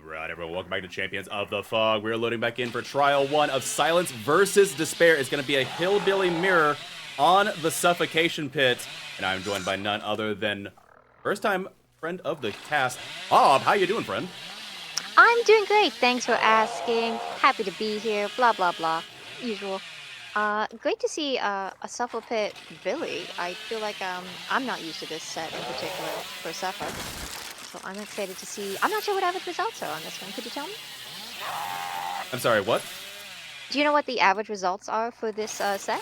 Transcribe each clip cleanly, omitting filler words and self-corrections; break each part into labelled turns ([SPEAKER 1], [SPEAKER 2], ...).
[SPEAKER 1] Alright, everyone, welcome back to Champions of the Fog. We're loading back in for Trial 1 of Silence versus Despair. It's going to be a Hillbilly mirror on the Suffocation Pit. And I'm joined by none other than first-time friend of the cast, Bob. How you doing, friend?
[SPEAKER 2] I'm doing great, thanks for asking. Happy to be here, blah blah blah. Usual. Great to see a Suffer Pit Billy. I feel like I'm not used to this set in particular for Suffer. So I'm excited to see. I'm not sure what average results are on this one. Could you tell me?
[SPEAKER 1] I'm sorry, what?
[SPEAKER 2] Do you know what the average results are for this set?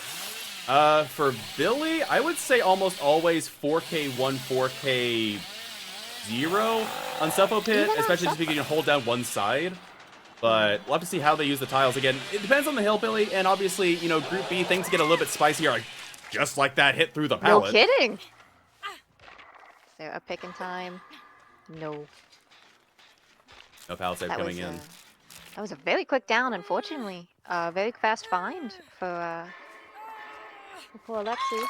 [SPEAKER 1] For Billy, I would say almost always 4K1, 4K0 on Suffo Pit, especially just because you can hold down one side. But we'll have to see how they use the tiles again. It depends on the Hillbilly, and obviously, you know, Group B, things get a little bit spicier, like just like that hit through the pallet.
[SPEAKER 2] No kidding! Is there a pick in time? No.
[SPEAKER 1] No pallet save coming in.
[SPEAKER 2] That was a very quick down, unfortunately. Very fast find for poor Alexi.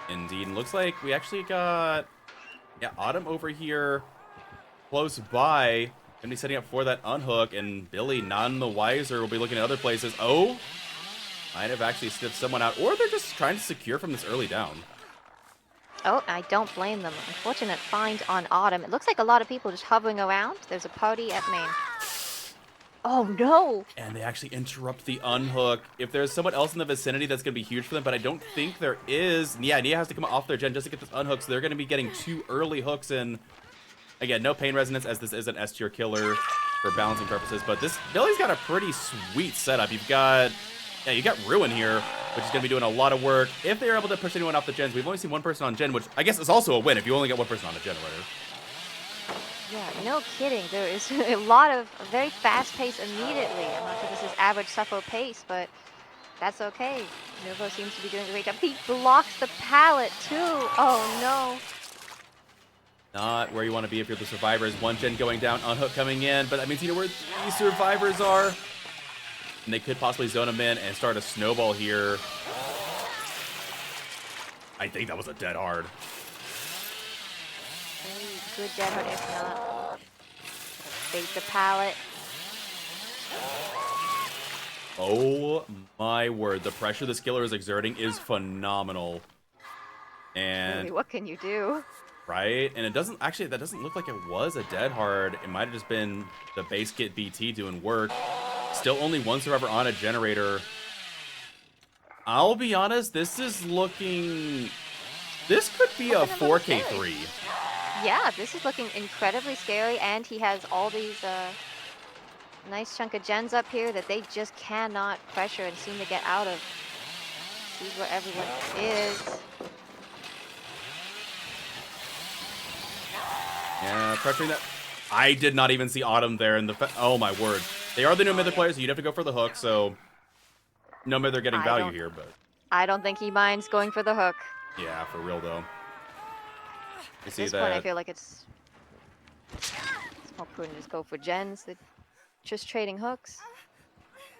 [SPEAKER 1] Indeed, and looks like we actually got, yeah, Autumn over here close by. Gonna be setting up for that unhook, and Billy, none the wiser, will be looking at other places. Oh, might have actually sniffed someone out, or they're just trying to secure from this early down.
[SPEAKER 2] Oh, I don't blame them. Unfortunate find on Autumn. It looks like a lot of people just hovering around. There's a party at main. Oh no!
[SPEAKER 1] And they actually interrupt the unhook. If there's someone else in the vicinity, that's going to be huge for them, but I don't think there is. Yeah, Nia has to come off their gen just to get this unhook, so they're going to be getting 2 early hooks in. Again, no pain resonance, as this is an S tier killer for balancing purposes, but this Billy's got a pretty sweet setup. You've got, yeah, you got Ruin here, which is going to be doing a lot of work. If they're able to push anyone off the gens, we've only seen one person on gen, which I guess is also a win if you only get one person on a generator.
[SPEAKER 2] Yeah, no kidding. There is a lot of very fast pace immediately. I'm not sure this is average Suffer pace, but that's okay. Novo seems to be doing a great job. He blocks the pallet too. Oh no.
[SPEAKER 1] Not where you want to be if you're the survivors. One gen going down, unhook coming in, but that means you know where these survivors are. And they could possibly zone them in and start a snowball here. I think that was a dead hard.
[SPEAKER 2] Very good dead hard, if not. Bait the pallet.
[SPEAKER 1] Oh my word, the pressure this killer is exerting is phenomenal. And
[SPEAKER 2] Really, what can you do?
[SPEAKER 1] right? And it doesn't, actually, that doesn't look like it was a dead hard. It might have just been the base kit BT doing work. Still only one survivor on a generator. I'll be honest, this is looking, this could be a 4K3.
[SPEAKER 2] Yeah, this is looking incredibly scary, and he has all these nice chunk of gens up here that they just cannot pressure and seem to get out of. Sees where everyone is.
[SPEAKER 1] Yeah, pressuring that. I did not even see Autumn there in the, oh my word. They are the no Mither players, so you'd have to go for the hook, so no Mither getting value here, but.
[SPEAKER 2] I don't think he minds going for the hook.
[SPEAKER 1] Yeah, for real though. You
[SPEAKER 2] At
[SPEAKER 1] see
[SPEAKER 2] this
[SPEAKER 1] that.
[SPEAKER 2] point, I feel like it's more prudent to just go for gens that just trading hooks.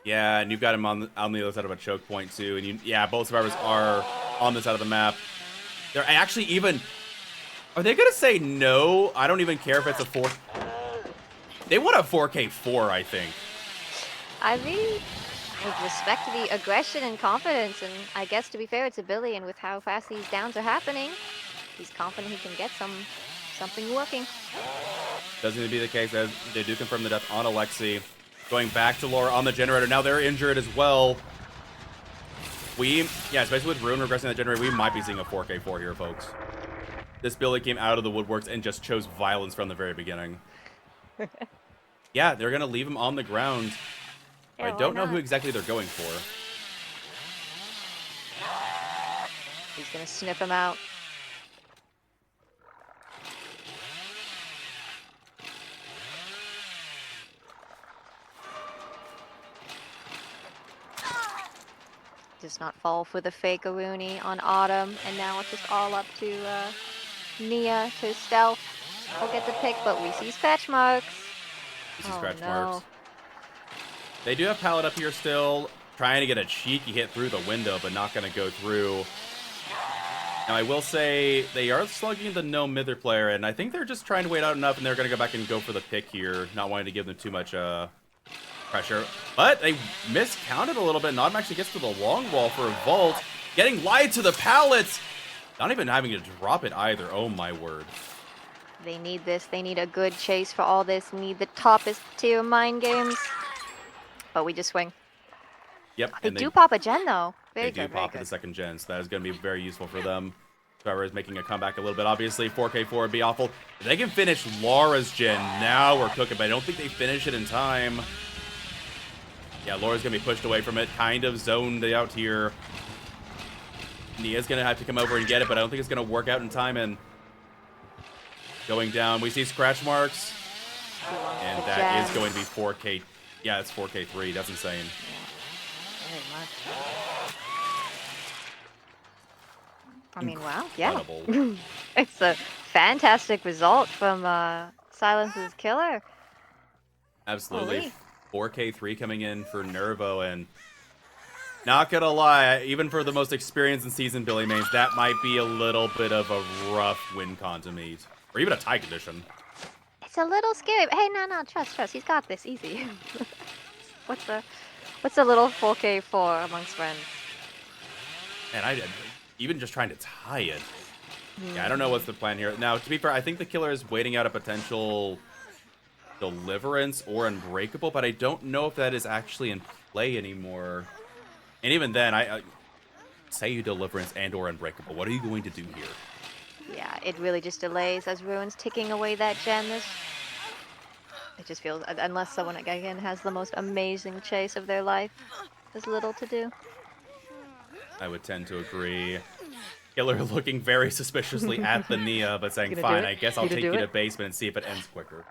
[SPEAKER 1] Yeah, and you've got him on the other side of a choke point too, and you, yeah, both survivors are on this side of the map. They're actually even. Are they gonna say no? I don't even care if it's a 4. They want a 4K4, I think.
[SPEAKER 2] I mean, I respect the aggression and confidence, and I guess to be fair, it's a Billy, and with how fast these downs are happening, he's confident he can get something working.
[SPEAKER 1] Doesn't need to be the case, as they do confirm the death on Alexi. Going back to Laura on the generator. Now they're injured as well. Yeah, especially with Ruin regressing the generator, we might be seeing a 4K4 here, folks. This Billy came out of the woodworks and just chose violence from the very beginning. Yeah, they're going to leave him on the ground.
[SPEAKER 2] Yeah,
[SPEAKER 1] I don't know who exactly they're going for.
[SPEAKER 2] He's going to sniff him out. Does not fall for the fake Aruni on Autumn, and now it's just all up to Nia to stealth. We'll get the pick, but we see scratch marks.
[SPEAKER 1] We see scratch marks. They do have pallet up here still, trying to get a cheeky hit through the window, but not going to go through. Now, I will say they are slugging the no mither player, and I think they're just trying to wait out enough, and they're going to go back and go for the pick here, not wanting to give them too much pressure. But they miscounted a little bit. Nodum actually gets to the long wall for a vault, getting lied to the pallets. Not even having to drop it either. Oh, my word.
[SPEAKER 2] They need this. They need a good chase for all this. Need the toppest tier mind games. But we just swing.
[SPEAKER 1] Yep.
[SPEAKER 2] They
[SPEAKER 1] and
[SPEAKER 2] do pop a gen, though.
[SPEAKER 1] They do pop at the second gen, so that is going to be very useful for them. Trevor is making a comeback a little bit. Obviously, 4K4 would be awful. If they can finish Laura's gen, now we're cooking, but I don't think they finish it in time. Yeah, Laura's going to be pushed away from it, kind of zoned out here. Nia's going to have to come over and get it, but I don't think it's going to work out in time. And going down, we see scratch marks. And that is going to be 4K. Yeah, it's 4K3. That's insane.
[SPEAKER 2] Very much. I mean, wow, yeah. It's a fantastic result from Silence's killer.
[SPEAKER 1] Absolutely. Holy. 4K3 coming in for Nervo, and not gonna lie, even for the most experienced and seasoned Billy mains, that might be a little bit of a rough win con to meet. Or even a tie condition.
[SPEAKER 2] It's a little scary. But hey, no, trust. He's got this, easy. What's the little 4K4 amongst friends?
[SPEAKER 1] And even just trying to tie it. Yeah, I don't know what's the plan here. Now, to be fair, I think the killer is waiting out a potential Deliverance or Unbreakable, but I don't know if that is actually in play anymore. And even then, I say you Deliverance and or Unbreakable. What are you going to do here?
[SPEAKER 2] Yeah, it really just delays as Ruin's ticking away that gen. It just feels, unless someone again has the most amazing chase of their life, there's little to do.
[SPEAKER 1] I would tend to agree. Killer looking very suspiciously at the Nia, but saying, fine, I guess I'll take you to basement and see if it ends quicker.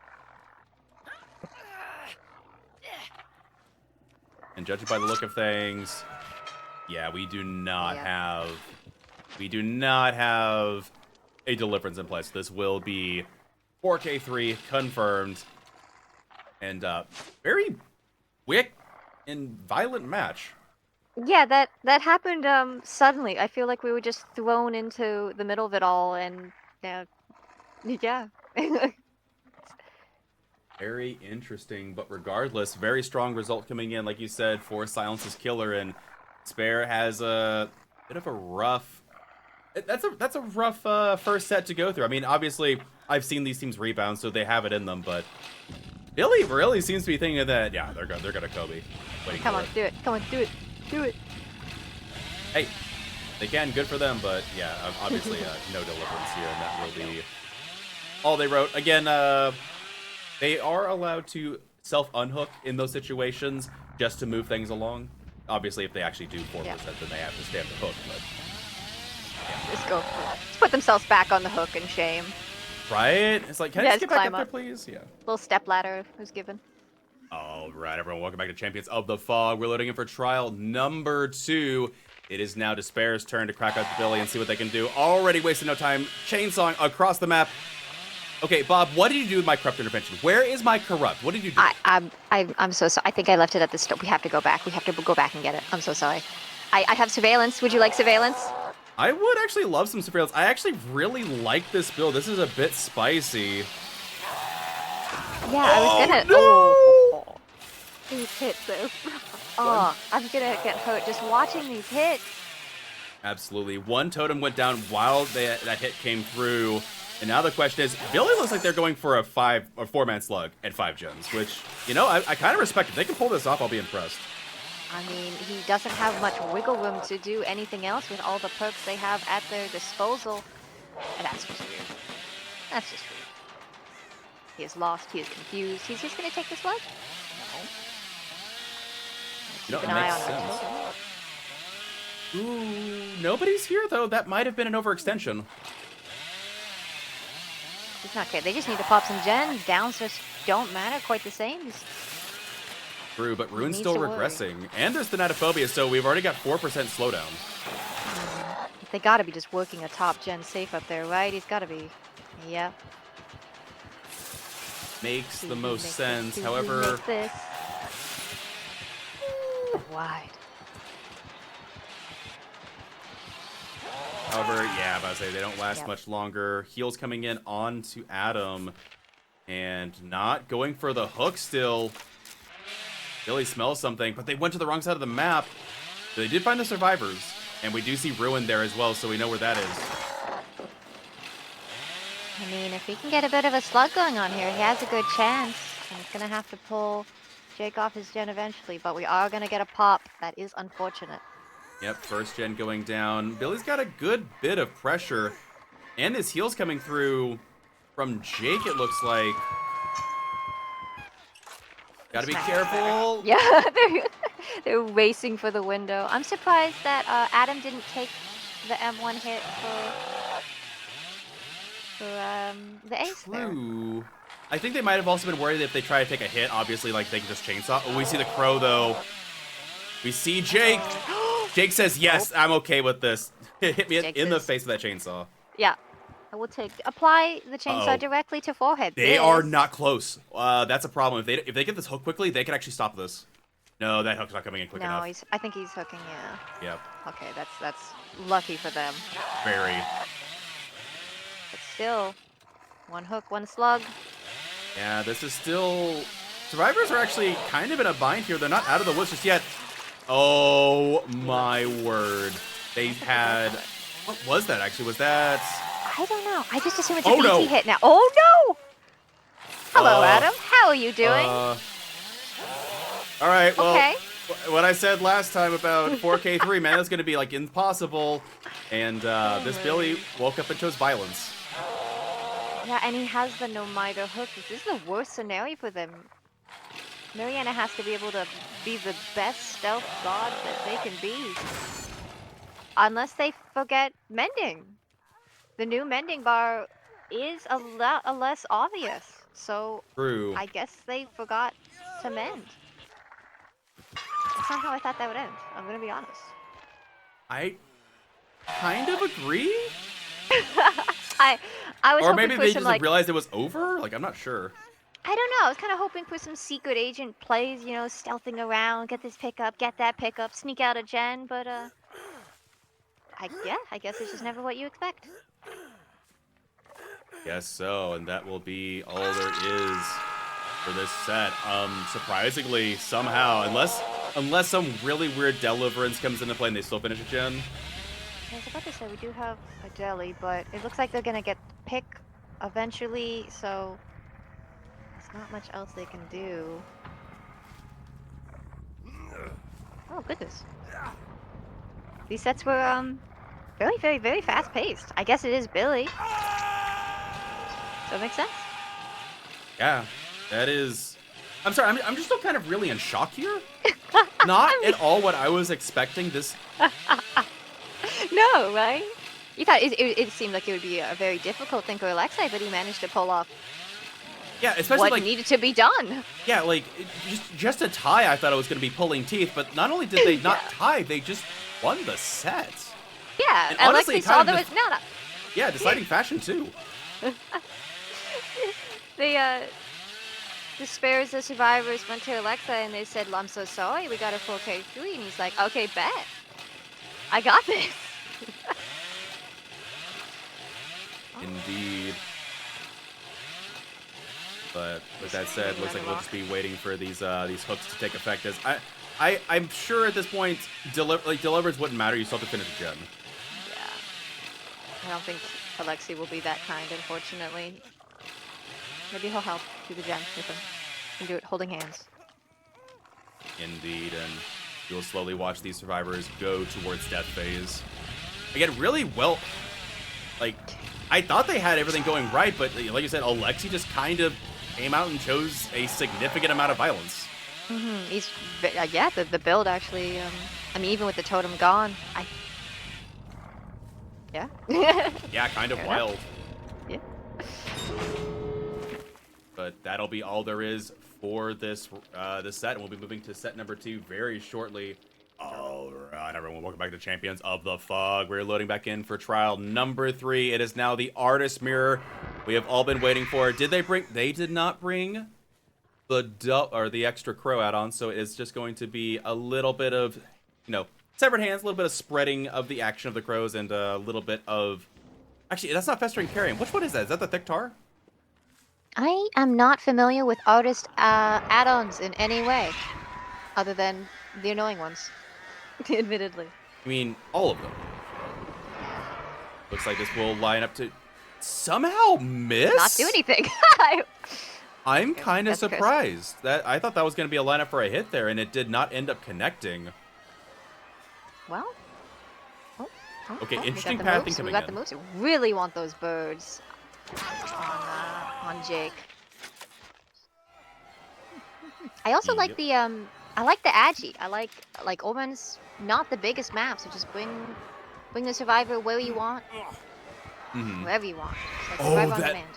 [SPEAKER 1] And judging by the look of things, yeah, we do not have a Deliverance in place. This will be 4K3 confirmed. And very quick and violent match.
[SPEAKER 2] Yeah, that happened suddenly. I feel like we were just thrown into the middle of it all, and yeah.
[SPEAKER 1] Very interesting, but regardless, very strong result coming in, like you said, for Silence's killer, and Spare has a bit of a rough. That's a rough first set to go through. I mean, obviously, I've seen these teams rebound, so they have it in them, but Billy really seems to be thinking that, yeah, they're gonna Kobe.
[SPEAKER 2] Come on, do it. Come on, do it. Do it.
[SPEAKER 1] Hey, they can. Good for them, but yeah, obviously no Deliverance here, and that will be all they wrote. Again, they are allowed to self-unhook in those situations just to move things along. Obviously, if they actually do 4%, then they have to stay on the hook, but
[SPEAKER 2] yeah. Just go. Just put themselves back on the hook in shame.
[SPEAKER 1] Right? It's like, can I just get back up there, please? Yeah.
[SPEAKER 2] Little step ladder was given.
[SPEAKER 1] All right, everyone, welcome back to Champions of the Fog. We're loading in for trial number 2. It is now Despair's turn to crack out the Billy and see what they can do. Already wasting no time. Chainsawing across the map. Okay, Bob, what did you do with my corrupt intervention? Where is my corrupt? What did you do?
[SPEAKER 2] I'm so sorry. I think I left it at the stop. We have to go back. We have to go back and get it. I'm so sorry. I have surveillance. Would you like surveillance?
[SPEAKER 1] I would actually love some surveillance. I actually really like this build. This is a bit spicy.
[SPEAKER 2] Yeah, I was gonna. No! These hits, though. Oh, I'm gonna get hurt just watching these hits.
[SPEAKER 1] Absolutely. One totem went down while that hit came through. And now the question is, Billy looks like they're going for a 4-man slug at 5 gens, which, you know, I kind of respect. If they can pull this off, I'll be impressed.
[SPEAKER 2] I mean, he doesn't have much wiggle room to do anything else with all the perks they have at their disposal. And that's just weird. That's just weird. He is lost. He is confused. He's just going to take the slug? No.
[SPEAKER 1] Keep an eye on him. Ooh, nobody's here, though. That might have been an overextension.
[SPEAKER 2] It's not okay. They just need to pop some gen. Downs just don't matter quite the same.
[SPEAKER 1] True, but Rune's still regressing. And there's the Natophobia, so we've already got 4% slowdown.
[SPEAKER 2] They gotta be just working a top gen safe up there, right? He's gotta be. Yeah.
[SPEAKER 1] Makes the most sense. However.
[SPEAKER 2] This. Wide.
[SPEAKER 1] Cover. Yeah, I'm about to say they don't last
[SPEAKER 2] Yep.
[SPEAKER 1] much longer. Heels coming in onto Adam. And not going for the hook still. Billy smells something, but they went to the wrong side of the map. They did find the survivors. And we do see Ruin there as well, so we know where that is.
[SPEAKER 2] I mean, if he can get a bit of a slug going on here, he has a good chance. And he's going to have to pull Jake off his gen eventually, but we are going to get a pop. That is unfortunate.
[SPEAKER 1] Yep, first gen going down. Billy's got a good bit of pressure. And his heels coming through from Jake, it looks like. Gotta be careful.
[SPEAKER 2] Yeah, they're racing for the window. I'm surprised that Adam didn't take the M1 hit for the ace there.
[SPEAKER 1] True. I think they might have also been worried that if they try to take a hit, obviously, like, they can just chainsaw. Oh, we see the crow, though. We see Jake. Jake says, yes, I'm okay with this. Hit me in the face with that chainsaw.
[SPEAKER 2] Yeah. I will apply the chainsaw directly to forehead.
[SPEAKER 1] They are not close. That's a problem. If they get this hook quickly, they can actually stop this. No, that hook's not coming in quick enough.
[SPEAKER 2] No, I think he's hooking, yeah.
[SPEAKER 1] Yep.
[SPEAKER 2] Okay, that's lucky for them.
[SPEAKER 1] Very.
[SPEAKER 2] But still, one hook, one slug.
[SPEAKER 1] Yeah, this is still... Survivors are actually kind of in a bind here. They're not out of the woods just yet. Oh, my word. They had... What was that, actually? Was that...
[SPEAKER 2] I don't know. I just assume it's a
[SPEAKER 1] no.
[SPEAKER 2] BT hit now. Oh, no! Hello, Adam. How are you doing?
[SPEAKER 1] All right, well,
[SPEAKER 2] Okay.
[SPEAKER 1] what I said last time about 4K3, man, that's going to be, like, impossible. And this Billy woke up and chose violence.
[SPEAKER 2] Yeah, and he has the no miter hook. This is the worst scenario for them. Mariana has to be able to be the best stealth god that they can be. Unless they forget mending. The new mending bar is a lot less obvious. So
[SPEAKER 1] True.
[SPEAKER 2] I guess they forgot to mend. That's not how I thought that would end. I'm going to be honest.
[SPEAKER 1] I kind of agree.
[SPEAKER 2] I was
[SPEAKER 1] or
[SPEAKER 2] hoping
[SPEAKER 1] maybe
[SPEAKER 2] for
[SPEAKER 1] they
[SPEAKER 2] some,
[SPEAKER 1] just
[SPEAKER 2] like,
[SPEAKER 1] realized it was over? Like, I'm not sure.
[SPEAKER 2] I don't know. I was kind of hoping for some secret agent plays, you know, stealthing around, get this pickup, get that pickup, sneak out a gen, but I guess it's just never what you expect.
[SPEAKER 1] Guess so, and that will be all there is for this set. Surprisingly, somehow, unless some really weird deliverance comes into play and they still finish a gen.
[SPEAKER 2] I was about to say, we do have a deli, but it looks like they're going to get pick eventually, so there's not much else they can do. Oh, goodness. These sets were, very, very, very fast-paced. I guess it is Billy. So it makes sense.
[SPEAKER 1] Yeah, that is... I'm sorry, I'm just still kind of really in shock here. Not at all what I was expecting this...
[SPEAKER 2] No, right? You thought it seemed like it would be a very difficult thing for Alexei, but he managed to pull off
[SPEAKER 1] Yeah, especially
[SPEAKER 2] what needed to be done.
[SPEAKER 1] Yeah, like, just a tie, I thought it was going to be pulling teeth, but not only did they not tie, they just won the set.
[SPEAKER 2] Yeah,
[SPEAKER 1] and honestly,
[SPEAKER 2] Alexei saw there was... No.
[SPEAKER 1] Yeah, deciding fashion, too.
[SPEAKER 2] The spares, the survivors went to Alexei and they said, I'm so sorry, we got a 4K3. And he's like, okay, bet. I got this.
[SPEAKER 1] Indeed. But with that said, looks like we'll just be waiting for these hooks to take effect. As I'm sure at this point, deliverance wouldn't matter. You still have to finish the gen.
[SPEAKER 2] Yeah. I don't think Alexei will be that kind, unfortunately. Maybe he'll help do the gen with him. And do it holding hands.
[SPEAKER 1] Indeed, and you'll slowly watch these survivors go towards death phase. Again, really well. Like, I thought they had everything going right, but like you said, Alexei just kind of came out and chose a significant amount of violence.
[SPEAKER 2] Mm-hmm. He's, yeah, the build actually, I mean, even with the totem gone, yeah.
[SPEAKER 1] Yeah, kind of wild.
[SPEAKER 2] Yeah.
[SPEAKER 1] But that'll be all there is for this set, and we'll be moving to set number 2 very shortly. All right, everyone, welcome back to Champions of the Fog. We're loading back in for trial number 3. It is now the Artist Mirror we have all been waiting for. They did not bring the extra crow add-on, so it's just going to be a little bit of, Severed hands, a little bit of spreading of the action of the crows, and a little bit of... Actually, that's not festering carrion. Which one is that? Is that the thick tar?
[SPEAKER 2] I am not familiar with artist add-ons in any way, other than the annoying ones, admittedly.
[SPEAKER 1] I mean, all of them. Looks like this will line up to somehow miss?
[SPEAKER 2] Not do anything.
[SPEAKER 1] I'm kind of
[SPEAKER 2] That's Chris.
[SPEAKER 1] surprised. I thought that was going to be a lineup for a hit there, and it did not end up connecting.
[SPEAKER 2] Well.
[SPEAKER 1] Okay,
[SPEAKER 2] we
[SPEAKER 1] interesting
[SPEAKER 2] got the
[SPEAKER 1] pathing
[SPEAKER 2] moves.
[SPEAKER 1] coming
[SPEAKER 2] We got
[SPEAKER 1] in.
[SPEAKER 2] the moves. We really want those birds on Jake. I also like the I like the agi. I like Omen's not the biggest map, so just bring the survivor where you want, wherever you want. It's like survivor on demand.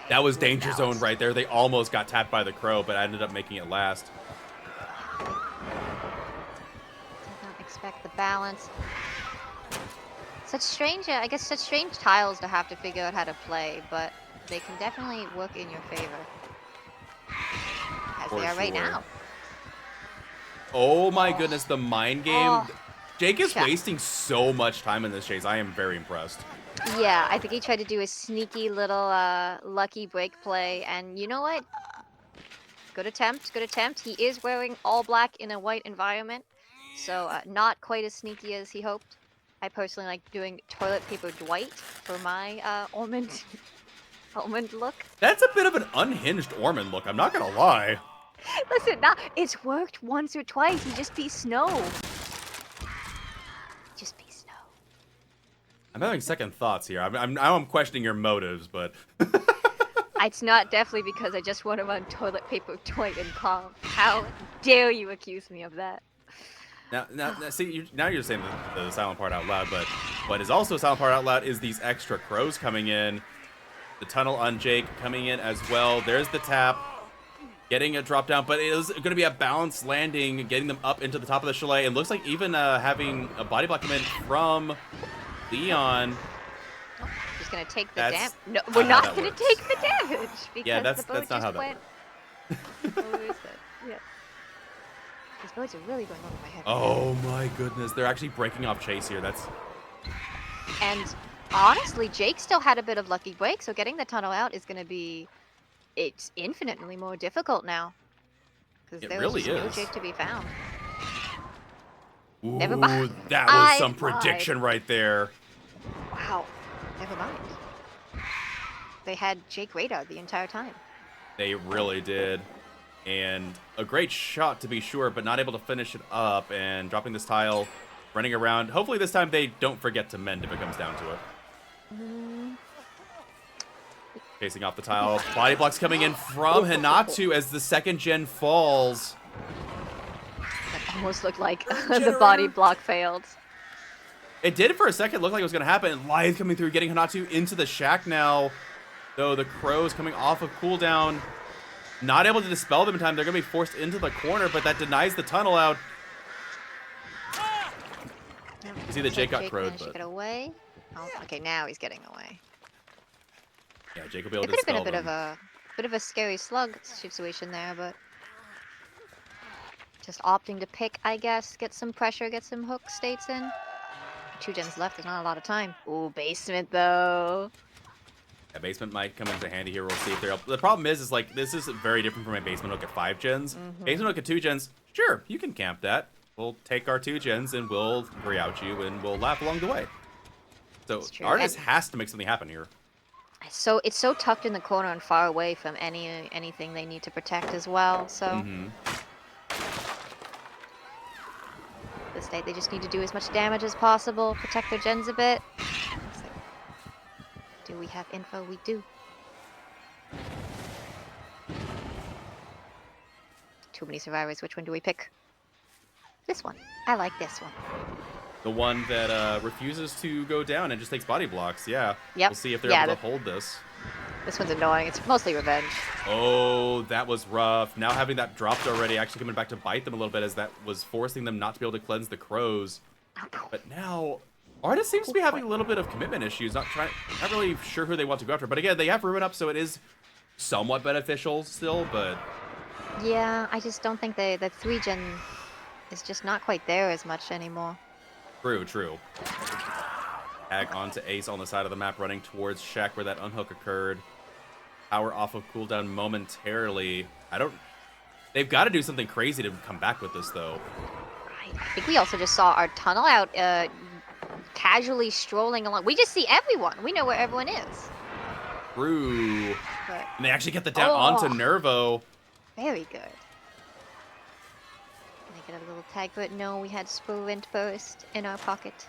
[SPEAKER 1] That was danger zone right there. They almost got tapped by the crow, but I ended up making it last.
[SPEAKER 2] Did not expect the balance. Such strange, I guess, such strange tiles to have to figure out how to play, but they can definitely work in your favor. As they are right now.
[SPEAKER 1] Oh my goodness, the mind game.
[SPEAKER 2] Oh.
[SPEAKER 1] Jake is wasting so much time in this chase. I am very impressed.
[SPEAKER 2] Yeah, I think he tried to do a sneaky little lucky break play, and you know what? Good attempt, good attempt. He is wearing all black in a white environment, so not quite as sneaky as he hoped. I personally like doing toilet paper Dwight for my almond look.
[SPEAKER 1] That's a bit of an unhinged Ormond look, I'm not gonna lie.
[SPEAKER 2] Listen, it's worked once or twice. He just be snow. Just be snow.
[SPEAKER 1] I'm having second thoughts here. I'm questioning your motives, but...
[SPEAKER 2] It's not definitely because I just want to run toilet paper Dwight and calm. How dare you accuse me of that?
[SPEAKER 1] Now see, now you're saying the silent part out loud, but what is also a silent part out loud is these extra crows coming in. The tunnel on Jake coming in as well. There's the tap. Getting a drop down, but it was going to be a balanced landing, getting them up into the top of the chalet. And looks like even having a body block come in from Leon.
[SPEAKER 2] Oh, just going to take the damage. No,
[SPEAKER 1] not
[SPEAKER 2] we're
[SPEAKER 1] how
[SPEAKER 2] not
[SPEAKER 1] that
[SPEAKER 2] going to
[SPEAKER 1] works.
[SPEAKER 2] take the damage. Because
[SPEAKER 1] Yeah,
[SPEAKER 2] the boat
[SPEAKER 1] that's not
[SPEAKER 2] just
[SPEAKER 1] how that
[SPEAKER 2] went...
[SPEAKER 1] works.
[SPEAKER 2] What is it? Yeah. These boats are really going over my head.
[SPEAKER 1] Oh my goodness, they're actually breaking off chase here. That's...
[SPEAKER 2] And honestly, Jake still had a bit of lucky break, so getting the tunnel out is going to be... It's infinitely more difficult now. Because there
[SPEAKER 1] really
[SPEAKER 2] was just no
[SPEAKER 1] is.
[SPEAKER 2] Jake to be found.
[SPEAKER 1] Ooh,
[SPEAKER 2] Never mind.
[SPEAKER 1] that was
[SPEAKER 2] I
[SPEAKER 1] some
[SPEAKER 2] lied.
[SPEAKER 1] prediction right there.
[SPEAKER 2] Wow. Never mind. They had Jake radar the entire time.
[SPEAKER 1] They really did. And a great shot to be sure, but not able to finish it up. And dropping this tile, running around. Hopefully this time they don't forget to mend if it comes down to it. Chasing off the tile. Body blocks coming in from Hinatu as the second gen falls.
[SPEAKER 2] That almost looked like the body block failed.
[SPEAKER 1] It did for a second look like it was going to happen. Lion coming through, getting Hinatu into the shack now. Though the crows coming off of cooldown. Not able to dispel them in time. They're going to be forced into the corner, but that denies the tunnel out. You see that Jake got crowed, but...
[SPEAKER 2] Get away. Oh, okay, now he's getting away.
[SPEAKER 1] Yeah, Jake will be able
[SPEAKER 2] It
[SPEAKER 1] to
[SPEAKER 2] could have
[SPEAKER 1] dispel
[SPEAKER 2] been
[SPEAKER 1] them.
[SPEAKER 2] a bit of a scary slug situation there, but just opting to pick, I guess, get some pressure, get some hook states in. 2 gens left. There's not a lot of time. Ooh, basement though.
[SPEAKER 1] Yeah, basement might come into handy here. We'll see if they're up. The problem is like this is very different from my basement hook at 5 gens. Basement hook at 2 gens, sure, you can camp that. We'll take our 2 gens and we'll re-out you and we'll laugh along the way. So artist has to make something happen here.
[SPEAKER 2] So it's so tucked in the corner and far away from anything they need to protect as well. So this day they just need to do as much damage as possible, protect their gens a bit. So, do we have info? We do. Too many survivors. Which one do we pick? This one. I like this one.
[SPEAKER 1] The one that refuses to go down and just takes body blocks. Yeah.
[SPEAKER 2] Yep.
[SPEAKER 1] We'll see if they're able to hold this.
[SPEAKER 2] This one's annoying. It's mostly revenge.
[SPEAKER 1] Oh, that was rough. Now having that dropped already, actually coming back to bite them a little bit as that was forcing them not to be able to cleanse the crows. But now, artist seems to be having a little bit of commitment issues. Not really sure who they want to go after. But again, they have Ruin up, so it is somewhat beneficial still. But
[SPEAKER 2] yeah, I just don't think the 3 gen is just not quite there as much anymore.
[SPEAKER 1] True, true. Tag onto Ace on the side of the map, running towards Shaq where that unhook occurred. Power off of cooldown momentarily. They've got to do something crazy to come back with this, though.
[SPEAKER 2] I think we also just saw our tunnel out casually strolling along. We just see everyone. We know where everyone is.
[SPEAKER 1] True.
[SPEAKER 2] But,
[SPEAKER 1] And they actually get the down onto Nervo.
[SPEAKER 2] Very good. Can I get a little tag for it? No, we had Sprint Burst in our pocket.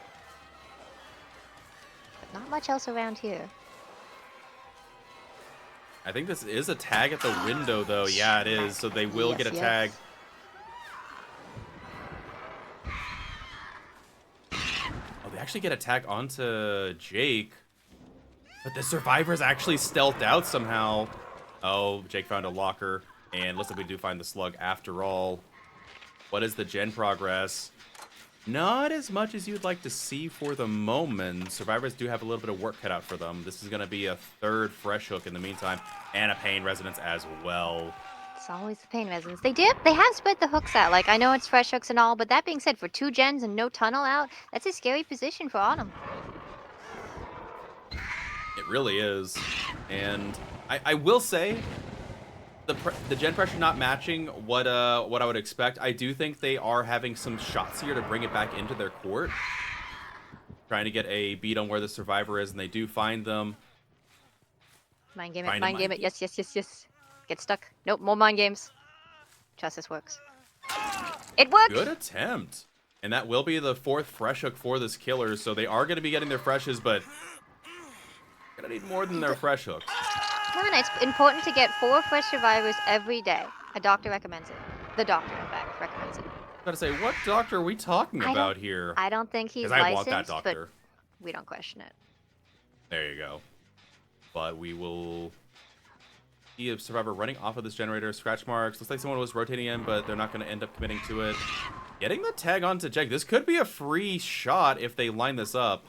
[SPEAKER 2] But not much else around here.
[SPEAKER 1] I think this is a tag at the window, though. Yeah, it is. So they will get a tag. Oh, they actually get a tag onto Jake. But the survivors actually stealthed out somehow. Oh, Jake found a locker. And looks like we do find the slug after all. What is the gen progress? Not as much as you'd like to see for the moment. Survivors do have a little bit of work cut out for them. This is going to be a third fresh hook in the meantime. And a pain resonance as well.
[SPEAKER 2] It's always the pain resonance. They have spread the hooks out. Like, I know it's fresh hooks and all, but that being said, for 2 gens and no tunnel out, that's a scary position for Autumn.
[SPEAKER 1] It really is. And I will say, the gen pressure not matching what I would expect. I do think they are having some shots here to bring it back into their court. Trying to get a beat on where the survivor is, and they do find them.
[SPEAKER 2] Mind game it, mind game it. Yes, yes, yes, yes. Get stuck. Nope, more mind games. Trust this works. It worked!
[SPEAKER 1] Good attempt. And that will be the 4th fresh hook for this killer, so they are going to be getting their freshes, but gonna need more than their fresh hooks.
[SPEAKER 2] Come on, it's important to get 4 fresh survivors every day. A doctor recommends it. The doctor, in fact, recommends it.
[SPEAKER 1] I was about to say, what doctor are we talking about here?
[SPEAKER 2] I don't think he's
[SPEAKER 1] I
[SPEAKER 2] licensed,
[SPEAKER 1] want that doctor.
[SPEAKER 2] But we don't question it.
[SPEAKER 1] There you go. But we will see a survivor running off of this generator. Scratch marks. Looks like someone was rotating in, but they're not going to end up committing to it. Getting the tag onto Jake. This could be a free shot if they line this up.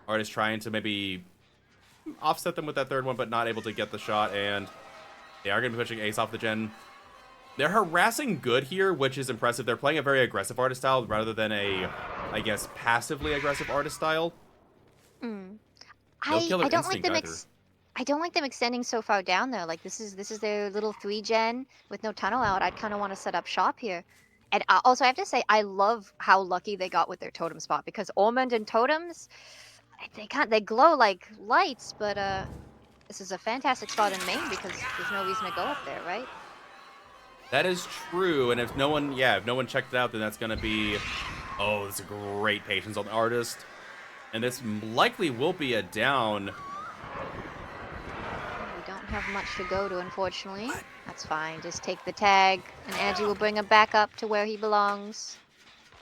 [SPEAKER 1] Artist trying to maybe offset them with that 3rd one, but not able to get the shot. And they are going to be pushing Ace off the gen. They're harassing good here, which is impressive. They're playing a very aggressive artist style rather than a, I guess, passively aggressive artist style.
[SPEAKER 2] I don't like them. I don't like them extending so far down though. Like this is their little 3 gen with no tunnel out. I'd kind of want to set up shop here. And also I have to say I love how lucky they got with their totem spot, because Ormond and totems, they glow like lights. But this is a fantastic spot in Maine because there's no reason to go up there, right?
[SPEAKER 1] That is true, and if no one checked it out, then that's gonna be, oh, that's a great patience on the artist, and this likely will be a down.
[SPEAKER 2] We don't have much to go to, unfortunately. That's fine. Just take the tag, and Angie will bring him back up to where he belongs.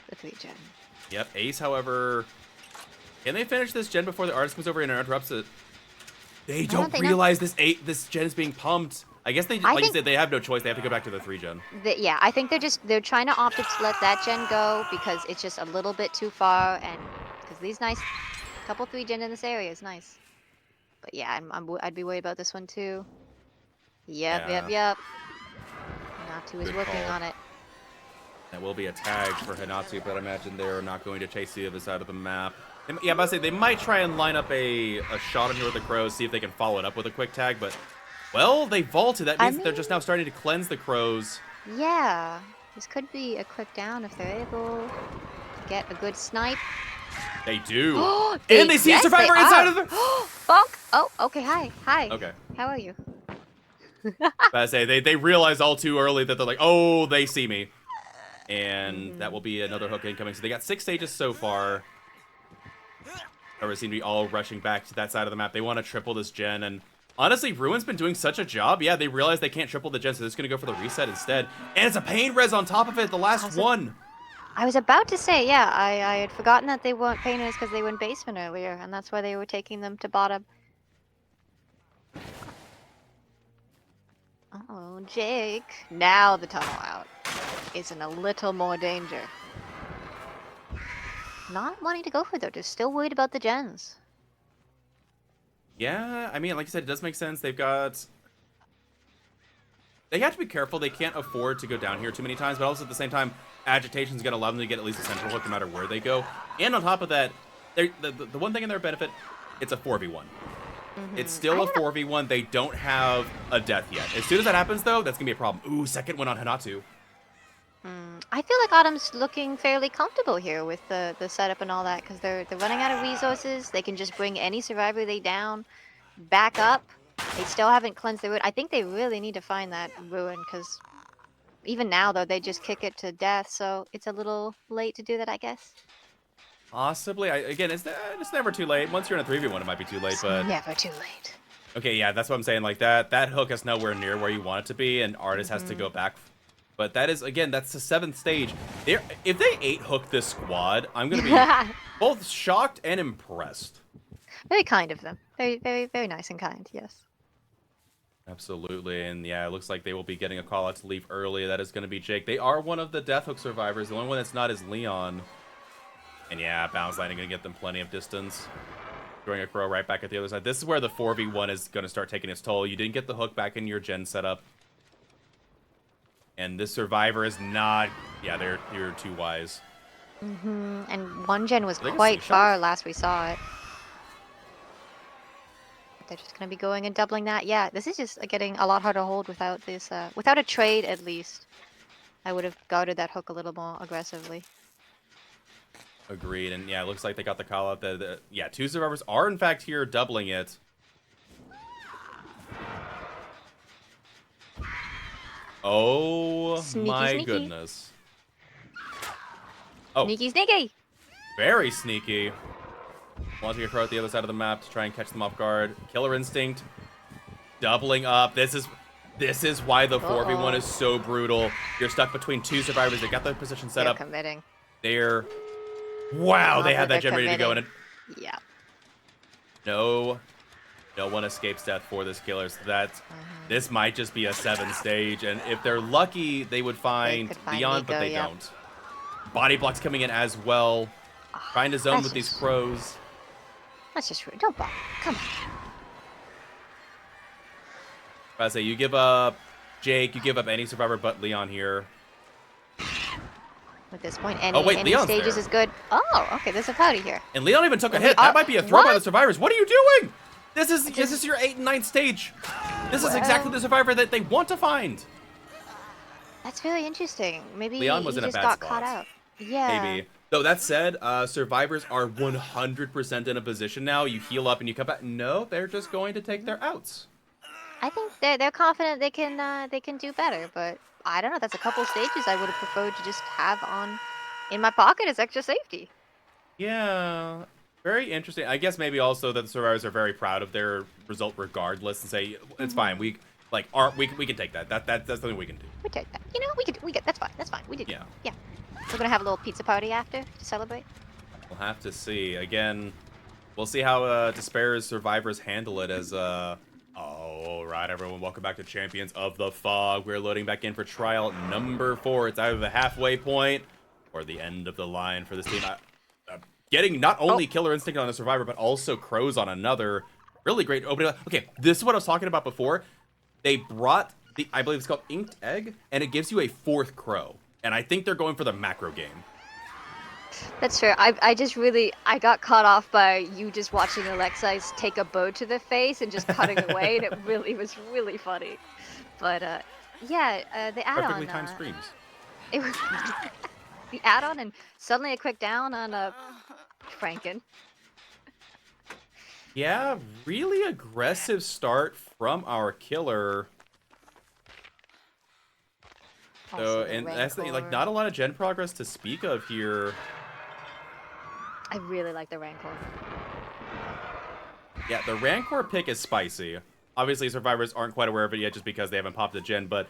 [SPEAKER 2] The 3 gen.
[SPEAKER 1] Yep. Ace, however, can they finish this gen before the artist comes over and interrupts it? They don't realize this gen is being pumped. I guess they, like you said, they have no choice. They have to go back to the 3 gen.
[SPEAKER 2] Yeah, I think they're trying to opt to let that gen go because it's just a little bit too far, and because these couple 3 gen in this area is nice. But yeah, I'd be worried about this one too. Yep. Hinatu is working on it.
[SPEAKER 1] That will be a tag for Hinatu, but I imagine they're not going to chase the other side of the map. Yeah, I'm about to say they might try and line up a shot on here with the crows, see if they can follow it up with a quick tag, but well, they vaulted. That means they're just now starting to cleanse the crows.
[SPEAKER 2] Yeah, this could be a quick down if they're able to get a good snipe.
[SPEAKER 1] They do. And they see a survivor inside of the...
[SPEAKER 2] Bonk! Oh, okay, hi.
[SPEAKER 1] Okay.
[SPEAKER 2] How are you?
[SPEAKER 1] I say, they realize all too early that they're like, oh, they see me. And that will be another hook incoming. So they got 6 stages so far. Or seem to be all rushing back to that side of the map. They want to triple this gen, and honestly, Ruin's been doing such a job. Yeah, they realize they can't triple the gen, so they're just going to go for the reset instead. And it's a pain res on top of it, the last one.
[SPEAKER 2] I was about to say, yeah, I had forgotten that they weren't pain res because they were in basement earlier, and that's why they were taking them to bottom. Oh, Jake. Now the tunnel out is in a little more danger. Not wanting to go for it, though. They're still worried about the gens.
[SPEAKER 1] Yeah, I mean, like you said, it does make sense. They've got They have to be careful. They can't afford to go down here too many times, but also at the same time, agitation is going to allow them to get at least a central hook no matter where they go. And on top of that, the one thing in their benefit, it's a 4v1. It's still a 4v1. They don't have a death yet. As soon as that happens, though, that's going to be a problem. Ooh, second one on Hanatu.
[SPEAKER 2] I feel like Autumn's looking fairly comfortable here with the setup and all that, because they're running out of resources. They can just bring any survivor they down back up. They still haven't cleansed the ruin. I think they really need to find that ruin, because even now, though, they just kick it to death, so it's a little late to do that, I guess.
[SPEAKER 1] Possibly. Again, it's never too late. Once you're in a 3v1, it might be too late, but...
[SPEAKER 2] never too late.
[SPEAKER 1] Okay, yeah, that's what I'm saying. Like, that hook is nowhere near where you want it to be, and Artist has to go back. But that is, again, that's the 7th stage. If they 8-hook this squad, I'm going to be both shocked and impressed.
[SPEAKER 2] Very kind of them. Very, very, very nice and kind, yes.
[SPEAKER 1] Absolutely, and yeah, it looks like they will be getting a call out to leave early. That is going to be Jake. They are one of the Death Hook survivors. The only one that's not is Leon. And yeah, bounce landing going to get them plenty of distance. Throwing a crow right back at the other side. This is where the 4v1 is going to start taking its toll. You didn't get the hook back in your gen setup. And this survivor is not... Yeah, you're too wise.
[SPEAKER 2] And one gen was quite far last we saw it. They're just going to be going and doubling that. Yeah, this is just getting a lot harder to hold without this, without a trade at least. I would have guarded that hook a little more aggressively.
[SPEAKER 1] Agreed, and yeah, it looks like they got the call out. Yeah, 2 survivors are in fact here doubling it. Oh my goodness. Oh.
[SPEAKER 2] Sneaky, sneaky.
[SPEAKER 1] Very sneaky. Launching a crow at the other side of the map to try and catch them off guard. Killer Instinct. Doubling up. This is why the 4v1 is so brutal. You're stuck between 2 survivors. They got the position set up.
[SPEAKER 2] Committing.
[SPEAKER 1] They're... Wow, they had that gen ready to go. And
[SPEAKER 2] yeah.
[SPEAKER 1] No one escapes death for this killer. So this might just be a 7 stage. And if they're lucky, they would find Leon, but they don't. Body blocks coming in as well. Trying to zone with these crows.
[SPEAKER 2] That's just rude. Don't bother. Come on.
[SPEAKER 1] I say you give up Jake, you give up any survivor but Leon here.
[SPEAKER 2] At this point, any stages
[SPEAKER 1] there.
[SPEAKER 2] is good. Oh, okay, there's a party here.
[SPEAKER 1] And Leon even took a hit. That might be a throw by the survivors. What are you doing? This is your 8th and 9th stage. This is exactly the survivor that they want to find.
[SPEAKER 2] That's very interesting. Maybe
[SPEAKER 1] Leon was
[SPEAKER 2] he
[SPEAKER 1] in a
[SPEAKER 2] just
[SPEAKER 1] bad
[SPEAKER 2] got
[SPEAKER 1] spot.
[SPEAKER 2] caught out. Yeah.
[SPEAKER 1] Maybe. Though that said, survivors are 100% in a position now. You heal up and you come back. No, they're just going to take their outs.
[SPEAKER 2] I think they're confident they can do better, but I don't know. That's a couple stages I would have preferred to just have on in my pocket as extra safety.
[SPEAKER 1] Yeah, very interesting. I guess maybe also that the survivors are very proud of their result regardless, and say it's fine. We can take that. That's something we can do.
[SPEAKER 2] We take that. You know, we get that's fine. That's fine. We did.
[SPEAKER 1] Yeah.
[SPEAKER 2] Yeah. We're gonna have a little pizza party after to celebrate.
[SPEAKER 1] We'll have to see. Again, we'll see how Despair's survivors handle it as all right, everyone, welcome back to Champions of the Fog. We're loading back in for trial number 4. It's either the halfway point or the end of the line for this team. Getting not only Killer Instinct on a survivor, but also crows on another. Really great opening. Okay, this is what I was talking about before. They brought I believe it's called Inked Egg, and it gives you a 4th crow. And I think they're going for the macro game.
[SPEAKER 2] That's fair. I got caught off by you just watching Alexis take a bow to the face and just cutting away, and it really was really funny. But yeah, the add-on.
[SPEAKER 1] Perfectly timed screams.
[SPEAKER 2] It was the add-on, and suddenly a quick down on Franken.
[SPEAKER 1] Yeah, really aggressive start from our killer. So, and that's the, like, not a lot of gen progress to speak of here.
[SPEAKER 2] I really like the Rancor.
[SPEAKER 1] Yeah, the Rancor pick is spicy. Obviously, survivors aren't quite aware of it yet just because they haven't popped the gen, but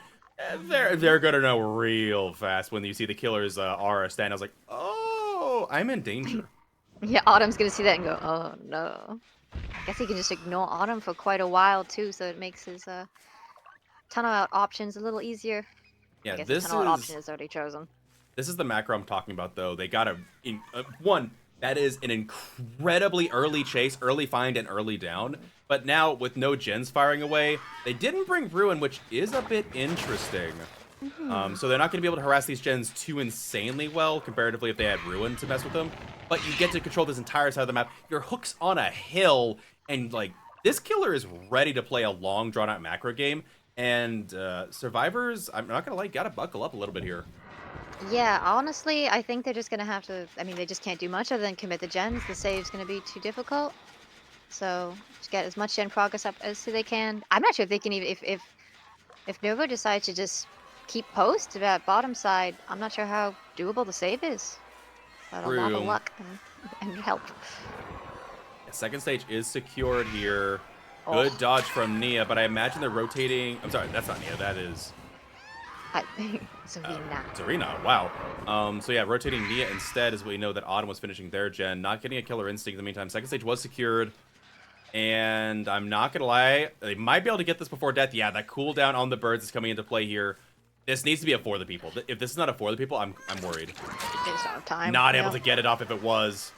[SPEAKER 1] they're gonna know real fast when you see the killer's aura stand. I was like, oh, I'm in danger.
[SPEAKER 2] Yeah, Autumn's gonna see that and go, oh no. I guess he can just ignore Autumn for quite a while too, so it makes his tunnel out options a little easier.
[SPEAKER 1] Yeah,
[SPEAKER 2] I guess
[SPEAKER 1] this
[SPEAKER 2] the tunnel out option is already chosen.
[SPEAKER 1] This is the macro I'm talking about, though. They got one that is an incredibly early chase, early find, and early down. But now, with no gens firing away, they didn't bring Ruin, which is a bit interesting. So they're not going to be able to harass these gens too insanely well, comparatively if they had Ruin to mess with them. But you get to control this entire side of the map. Your hook's on a hill, and, like, this killer is ready to play a long, drawn-out macro game. And survivors, I'm not going to lie, got to buckle up a little bit here.
[SPEAKER 2] Yeah, honestly, I think they're just gonna have to. I mean, they just can't do much other than commit the gens. The save's gonna be too difficult. So just get as much gen progress up as they can. I'm not sure if they can even if Novo decides to just keep post to that bottom side. I'm not sure how doable the save is. But a lot of luck and help.
[SPEAKER 1] Second stage is secured here.
[SPEAKER 2] Oh.
[SPEAKER 1] Good dodge from Nia, but I imagine they're rotating. I'm sorry, that's not Nia. That is
[SPEAKER 2] Zarina.
[SPEAKER 1] Zarina, wow. So yeah, rotating Nia instead, as we know that Autumn was finishing their gen. Not getting a killer instinct in the meantime. Second stage was secured. And I'm not going to lie, they might be able to get this before death. Yeah, that cooldown on the birds is coming into play here. This needs to be a for the people. If this is not a for the people, I'm worried.
[SPEAKER 2] They just don't have time.
[SPEAKER 1] Not able to get it off if it was.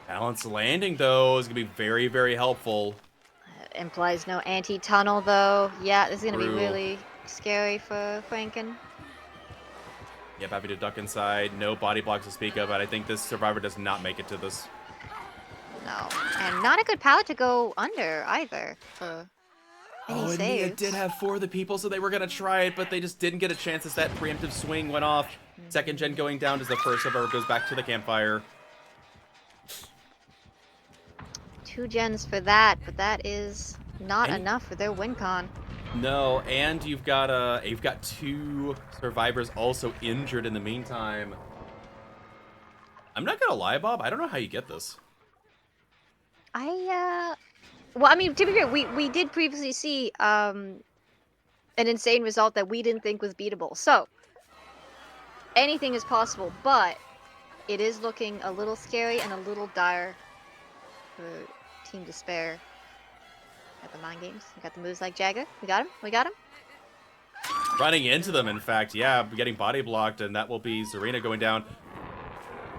[SPEAKER 1] Balanced landing, though, is going to be very, very helpful.
[SPEAKER 2] Implies no anti-tunnel, though. Yeah, this is going to be really scary for Franken.
[SPEAKER 1] Yep, happy to duck inside. No body blocks to speak of, but I think this survivor does not make it to this.
[SPEAKER 2] No, and not a good pallet to go under either for any saves.
[SPEAKER 1] Nia did have for the people, so they were going to try it, but they just didn't get a chance as that preemptive swing went off. Second gen going down as the first survivor goes back to the campfire.
[SPEAKER 2] 2 gens for that, but that is not enough for their win con.
[SPEAKER 1] No, and you've got 2 survivors also injured in the meantime. I'm not gonna lie, Bob. I don't know how you get this.
[SPEAKER 2] Well, I mean, to be fair, we did previously see an insane result that we didn't think was beatable. So anything is possible, but it is looking a little scary and a little dire for Team Despair. Got the mind games. We got the moves like Jagger. We got him. We got him.
[SPEAKER 1] Running into them, in fact. Yeah, getting body blocked, and that will be Zarina going down.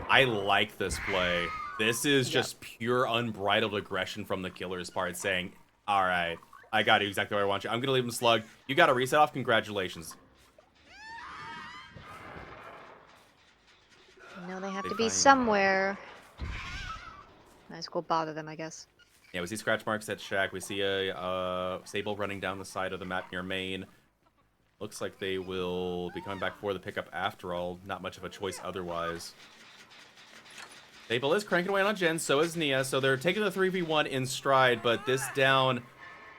[SPEAKER 1] I like this play. This is just pure unbridled aggression from the killer's part, saying, all right, I got you exactly where I want you. I'm going to leave him slug. You got a reset off. Congratulations.
[SPEAKER 2] No, they have to be somewhere. Might as well bother them, I guess.
[SPEAKER 1] Yeah, we see scratch marks at Shack. We see a Sable running down the side of the map near main. Looks like they will be coming back for the pickup after all. Not much of a choice otherwise. Sable is cranking away on Gen, so is Nia. So they're taking the 3v1 in stride, but this down...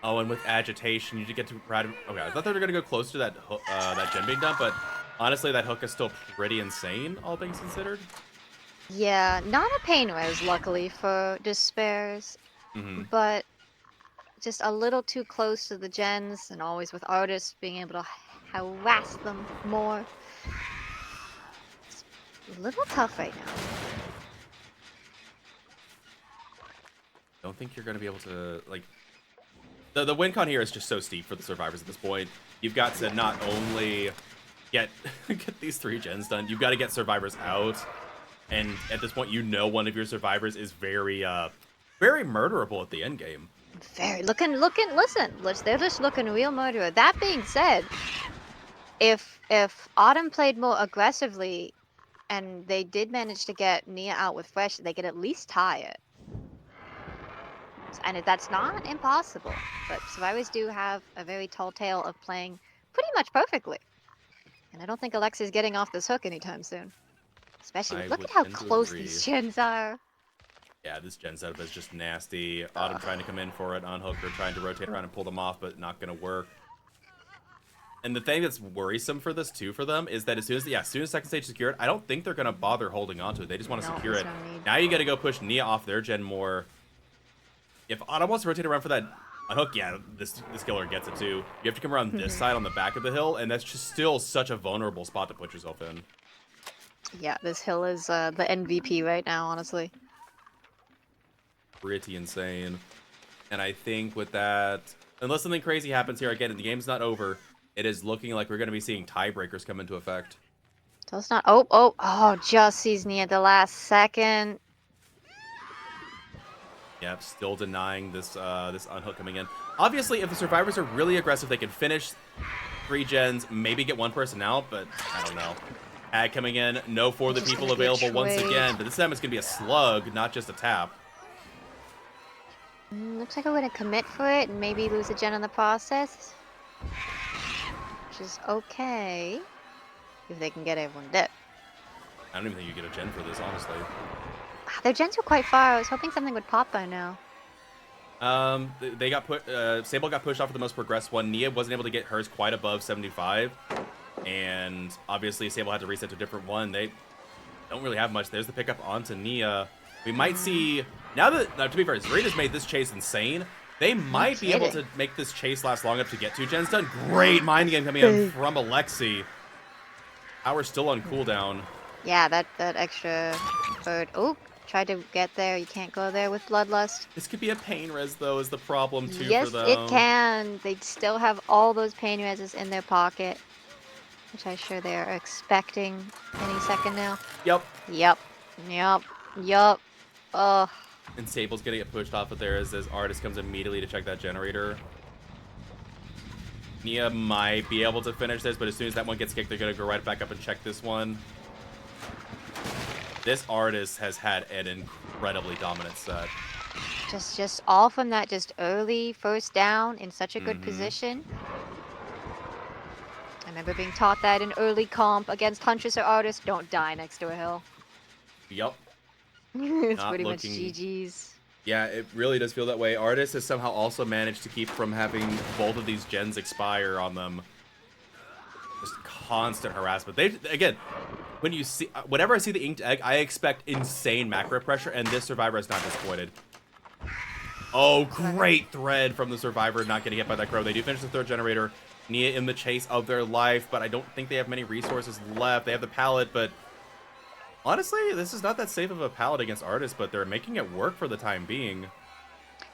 [SPEAKER 1] Oh, and with agitation, you get to... Okay, I thought they were going to go close to that that Gen being done, but honestly, that hook is still pretty insane, all things considered.
[SPEAKER 2] Yeah, not a pain res, luckily, for Despairs. But just a little too close to the gens, and always with artists being able to harass them more. It's a little tough right now.
[SPEAKER 1] Don't think you're going to be able to, like... The win con here is just so steep for the survivors at this point. You've got to not only get these 3 gens done, you've got to get survivors out. And at this point, you know one of your survivors is very murderable at the end game.
[SPEAKER 2] Listen, they're just looking real murderer. That being said, if Autumn played more aggressively and they did manage to get Nia out with Fresh, they could at least tie it. And that's not impossible, but survivors do have a very tall tale of playing pretty much perfectly. And I don't think Alexa's getting off this hook anytime soon. Especially, look at how close these gens are.
[SPEAKER 1] Yeah, this gen setup is just nasty. Autumn trying to come in for it on hook, or trying to rotate around and pull them off, but not going to work. And the thing that's worrisome for this, too, for them, is that as soon as second stage is secured, I don't think they're going to bother holding on to it. They just want to secure it. Now you got to go push Nia off their gen more. If Autumn wants to rotate around for that unhook, yeah, this killer gets it, too. You have to come around this side on the back of the hill, and that's just still such a vulnerable spot to put yourself in.
[SPEAKER 2] Yeah, this hill is the MVP right now, honestly.
[SPEAKER 1] Pretty insane. And I think with that, unless something crazy happens here again and the game's not over, it is looking like we're going to be seeing tiebreakers come into effect.
[SPEAKER 2] So it's not... Oh, just sees Nia at the last second.
[SPEAKER 1] Yep, still denying this this unhook coming in. Obviously, if the survivors are really aggressive, they can finish 3 gens, maybe get one person out, but I don't know. Ag coming in, no for
[SPEAKER 2] It's
[SPEAKER 1] the
[SPEAKER 2] just
[SPEAKER 1] people
[SPEAKER 2] gonna be a
[SPEAKER 1] available once
[SPEAKER 2] trade.
[SPEAKER 1] again, but this time it's gonna be a slug, not just a tap.
[SPEAKER 2] Looks like I'm gonna commit for it and maybe lose a gen in the process. Which is okay. If they can get everyone dead.
[SPEAKER 1] I don't even think you get a gen for this, honestly.
[SPEAKER 2] Their gens were quite far. I was hoping something would pop by now.
[SPEAKER 1] They got put. Sable got pushed off for the most progressed one. Nia wasn't able to get hers quite above 75, and obviously Sable had to reset to a different one. They don't really have much. There's the pickup onto Nia. We might see now that to be fair, Zarina's made this chase insane. They might be able to make this chase last long enough to get 2 gens done. Great mind game coming in from Alexi. Power's still on cooldown.
[SPEAKER 2] Yeah, that extra bird. Oh, tried to get there. You can't go there with Bloodlust.
[SPEAKER 1] This could be a pain res though, is the problem too
[SPEAKER 2] Yes,
[SPEAKER 1] for them.
[SPEAKER 2] it can. They still have all those pain reses in their pocket, which I'm sure they are expecting any second now.
[SPEAKER 1] Yep.
[SPEAKER 2] Yep. Yep. Yep. Ugh.
[SPEAKER 1] And Sable's gonna get pushed off of there as Artist comes immediately to check that generator. Nia might be able to finish this, but as soon as that one gets kicked, they're gonna go right back up and check this one. This Artist has had an incredibly dominant set.
[SPEAKER 2] Just all from that just early first down in such a good position. I remember being taught that in early comp against Huntress or Artist, don't die next to a hill.
[SPEAKER 1] Yep.
[SPEAKER 2] It's
[SPEAKER 1] Not
[SPEAKER 2] pretty
[SPEAKER 1] looking...
[SPEAKER 2] much GG's.
[SPEAKER 1] Yeah, it really does feel that way. Artist has somehow also managed to keep from having both of these gens expire on them. Just constant harassment. They again, when you see whenever I see the inked egg, I expect insane macro pressure, and this survivor is not disappointed. Oh, great thread from the survivor, not getting hit by that crow. They do finish the 3rd generator. Nia in the chase of their life, but I don't think they have many resources left. They have the pallet, but honestly, this is not that safe of a pallet against Artists, but they're making it work for the time being.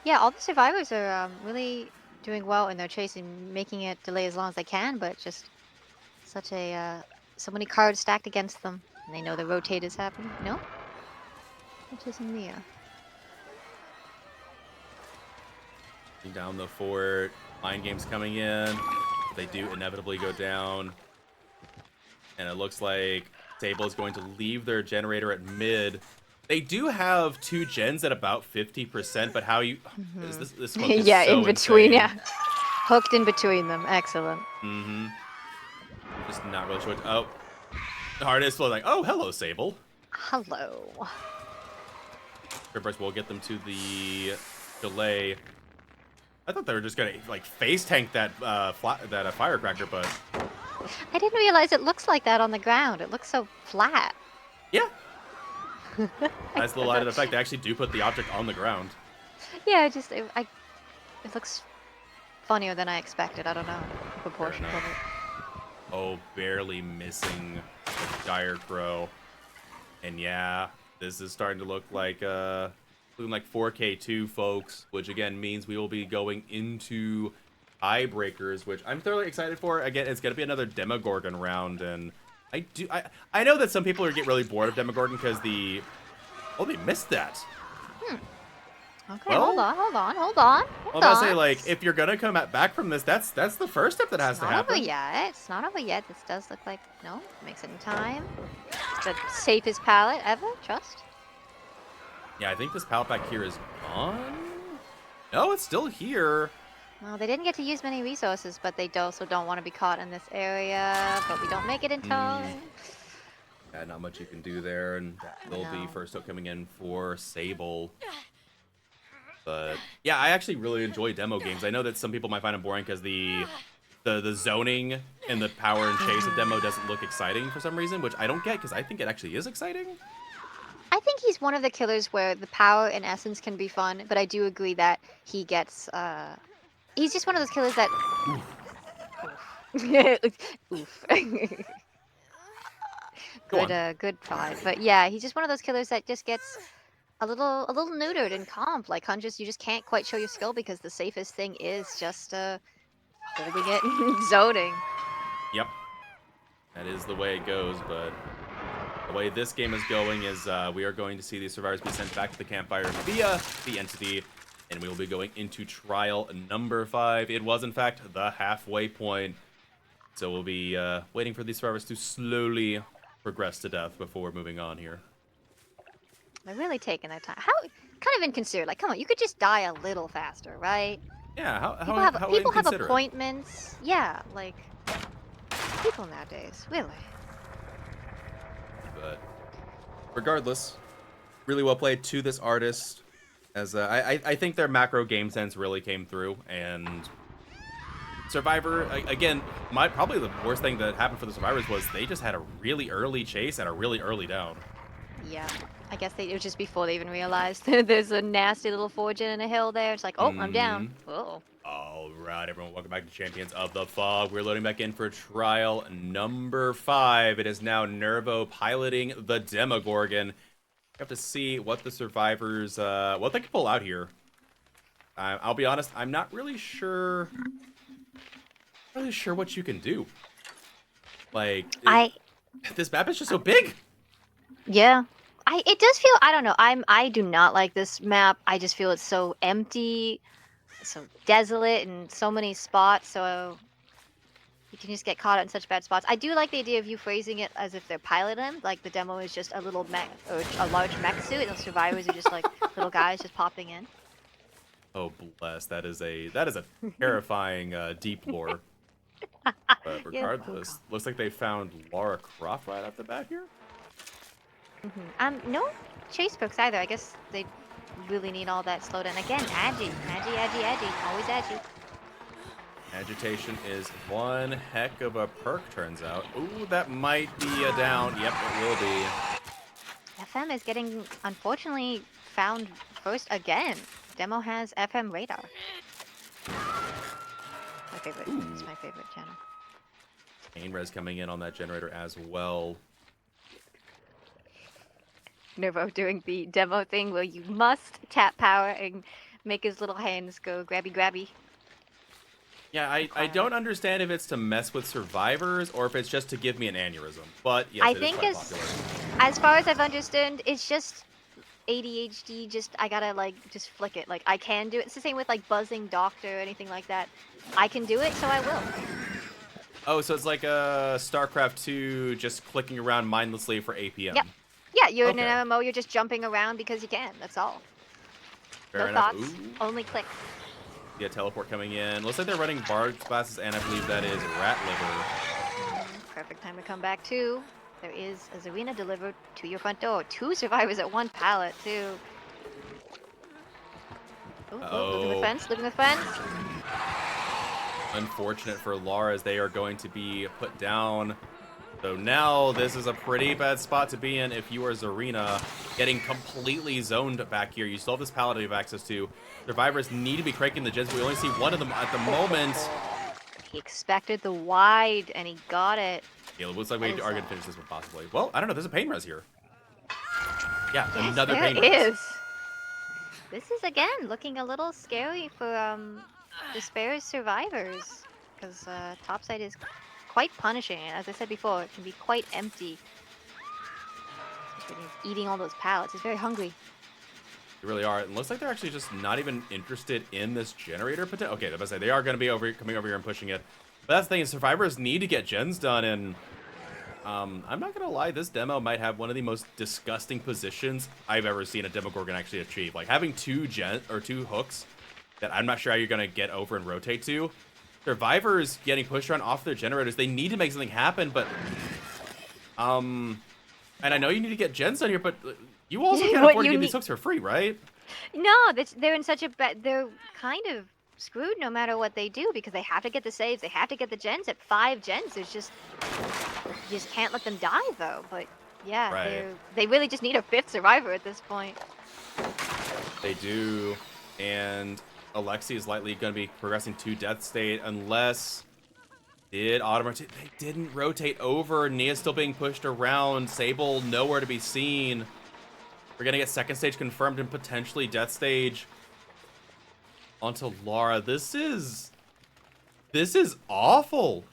[SPEAKER 2] Yeah, all the survivors are really doing well in their chase and making it delay as long as they can, but just such a so many cards stacked against them. And they know the rotate is happening. No? Which is Nia.
[SPEAKER 1] Down the fort. Mind games coming in. They do inevitably go down. And it looks like Sable is going to leave their generator at mid. They do have 2 gens at about 50%, but how you... Is this smoke is
[SPEAKER 2] yeah,
[SPEAKER 1] so
[SPEAKER 2] in between,
[SPEAKER 1] insane.
[SPEAKER 2] yeah. Hooked in between them. Excellent.
[SPEAKER 1] Just not really sure what... Oh. Artist was like, oh, hello, Sable.
[SPEAKER 2] Hello.
[SPEAKER 1] Rippers will get them to the delay. I thought they were just gonna like face tank that firecracker, but
[SPEAKER 2] I didn't realize it looks like that on the ground. It looks so flat.
[SPEAKER 1] yeah, nice little added effect. They actually do put the object on the ground.
[SPEAKER 2] Yeah, it looks funnier than I expected. I don't know the proportion of it.
[SPEAKER 1] Oh, barely missing the dire crow, and yeah, this is starting to look like looking like 4K2, folks, which again means we will be going into tiebreakers, which I'm thoroughly excited for. Again, it's gonna be another Demogorgon round, and I know that some people are get really bored of Demogorgon because they missed that.
[SPEAKER 2] Okay,
[SPEAKER 1] Well,
[SPEAKER 2] hold on. I was
[SPEAKER 1] gonna say, like, if you're gonna come back from this, that's the first step that has to happen.
[SPEAKER 2] It's not over yet. This does look like makes it in time. It's the safest pallet ever. Trust.
[SPEAKER 1] Yeah, I think this pallet back here is gone. No, it's still here.
[SPEAKER 2] Well, they didn't get to use many resources, but they also don't want to be caught in this area. But we don't make it in time.
[SPEAKER 1] Yeah, not much you can do there, and they'll be first up coming in for Sable. But yeah, I actually really enjoy demo games. I know that some people might find them boring because the zoning and the power and chase of demo doesn't look exciting for some reason, which I don't get because I think it actually is exciting.
[SPEAKER 2] I think he's one of the killers where the power and essence can be fun, but I do agree that he gets he's just one of those killers that oof. Good fight. But yeah, he's just one of those killers that just gets a little neutered in comp. Like Huntress, you just can't quite show your skill because the safest thing is just holding it and zoning.
[SPEAKER 1] Yep. That is the way it goes, but The way this game is going is we are going to see these survivors be sent back to the campfire via the entity, and we will be going into trial number 5. It was, in fact, the halfway point. So we'll be waiting for these survivors to slowly progress to death before moving on here.
[SPEAKER 2] They're really taking their time. How kind of inconsiderate. Like, come on, you could just die a little faster, right?
[SPEAKER 1] Yeah, how
[SPEAKER 2] People have
[SPEAKER 1] inconsiderate.
[SPEAKER 2] appointments. Yeah, like people nowadays, really.
[SPEAKER 1] But regardless, really well played to this artist. As I think their macro game sense really came through, and Survivor again. Probably the worst thing that happened for the survivors was they just had a really early chase and a really early down.
[SPEAKER 2] Yeah, I guess it was just before they even realized there's a nasty little fortune in a hill there. It's like, oh, I'm down. Oh.
[SPEAKER 1] All right, everyone, welcome back to Champions of the Fog. We're loading back in for trial number 5. It is now Nervo piloting the Demogorgon. We have to see what the survivors, what they can pull out here. I'll be honest, I'm not really sure what you can do. Like, this map is just so big.
[SPEAKER 2] Yeah. It does feel, I don't know. I do not like this map. I just feel it's so empty, so desolate in so many spots, so you can just get caught in such bad spots. I do like the idea of you phrasing it as if they're piloting them, like the demo is just a little mech or a large mech suit, and the survivors are just like little guys just popping in.
[SPEAKER 1] Oh bless, that is a terrifying deep lore. But regardless, looks like they found Lara Croft right off the bat here.
[SPEAKER 2] No chase books either. I guess they really need all that slowdown. Again, agi, always agi.
[SPEAKER 1] Agitation is one heck of a perk, turns out. Ooh, that might be a down. Yep, it will be.
[SPEAKER 2] FM is getting, unfortunately, found first again. Demo has FM radar. My favorite.
[SPEAKER 1] Ooh.
[SPEAKER 2] It's my favorite channel.
[SPEAKER 1] Pain res coming in on that generator as well.
[SPEAKER 2] Nervo doing the demo thing where you must tap power and make his little hands go grabby grabby.
[SPEAKER 1] Yeah, I don't understand if it's to mess with survivors or if it's just to give me an aneurysm. But yes,
[SPEAKER 2] I
[SPEAKER 1] it
[SPEAKER 2] think
[SPEAKER 1] is quite popular.
[SPEAKER 2] as far as I've understood, it's just ADHD. Just I gotta like just flick it. Like I can do it. It's the same with like buzzing doctor or anything like that. I can do it, so I will.
[SPEAKER 1] Oh, so it's like a StarCraft 2 just clicking around mindlessly for APM.
[SPEAKER 2] Yep. Yeah, you're in
[SPEAKER 1] Okay.
[SPEAKER 2] an MMO. You're just jumping around because you can. That's all.
[SPEAKER 1] Fair
[SPEAKER 2] No
[SPEAKER 1] enough.
[SPEAKER 2] thoughts.
[SPEAKER 1] Ooh.
[SPEAKER 2] Only clicks.
[SPEAKER 1] Yeah, teleport coming in. Looks like they're running Bard classes, and I believe that is Rat Liver.
[SPEAKER 2] Perfect time to come back too. There is a Zarina delivered to your front door. 2 survivors at 1 pallet too. Ooh, look at the fence. Look at the fence.
[SPEAKER 1] Unfortunate for Lara as they are going to be put down. So now this is a pretty bad spot to be in if you are Zarina, getting completely zoned back here. You still have this pallet you have access to. Survivors need to be cranking the gens. We only see one of them at the moment.
[SPEAKER 2] He expected the wide and he got it.
[SPEAKER 1] Yeah, it looks like we are going to finish this one possibly. Well, I don't know. There's a pain res here. Yeah,
[SPEAKER 2] Yes,
[SPEAKER 1] another
[SPEAKER 2] there
[SPEAKER 1] pain res.
[SPEAKER 2] is. This is again looking a little scary for Despair's survivors because topside is quite punishing, and as I said before, it can be quite empty. Especially when he's eating all those pallets. He's very hungry.
[SPEAKER 1] They really are. It looks like they're actually just not even interested in this generator. Okay, I was say they are going to be coming over here and pushing it. But that's the thing is survivors need to get gens done, and I'm not going to lie, this demo might have one of the most disgusting positions I've ever seen a Demogorgon actually achieve. Like having two hooks that I'm not sure how you're going to get over and rotate to. Survivors getting pushed around off their generators, they need to make something happen, but and I know you need to get gens done here, but you also can't afford to get these hooks for free, right?
[SPEAKER 2] No, they're in such a bad. They're kind of screwed no matter what they do because they have to get the saves, they have to get the gens at 5 gens. There's just you just can't let them die though. But yeah,
[SPEAKER 1] Right.
[SPEAKER 2] they really just need a 5th survivor at this point.
[SPEAKER 1] They do, and Alexi is likely going to be progressing to death state unless they didn't rotate over. Nia's still being pushed around. Sable nowhere to be seen. We're going to get 2nd stage confirmed and potentially death stage onto Lara. This is awful.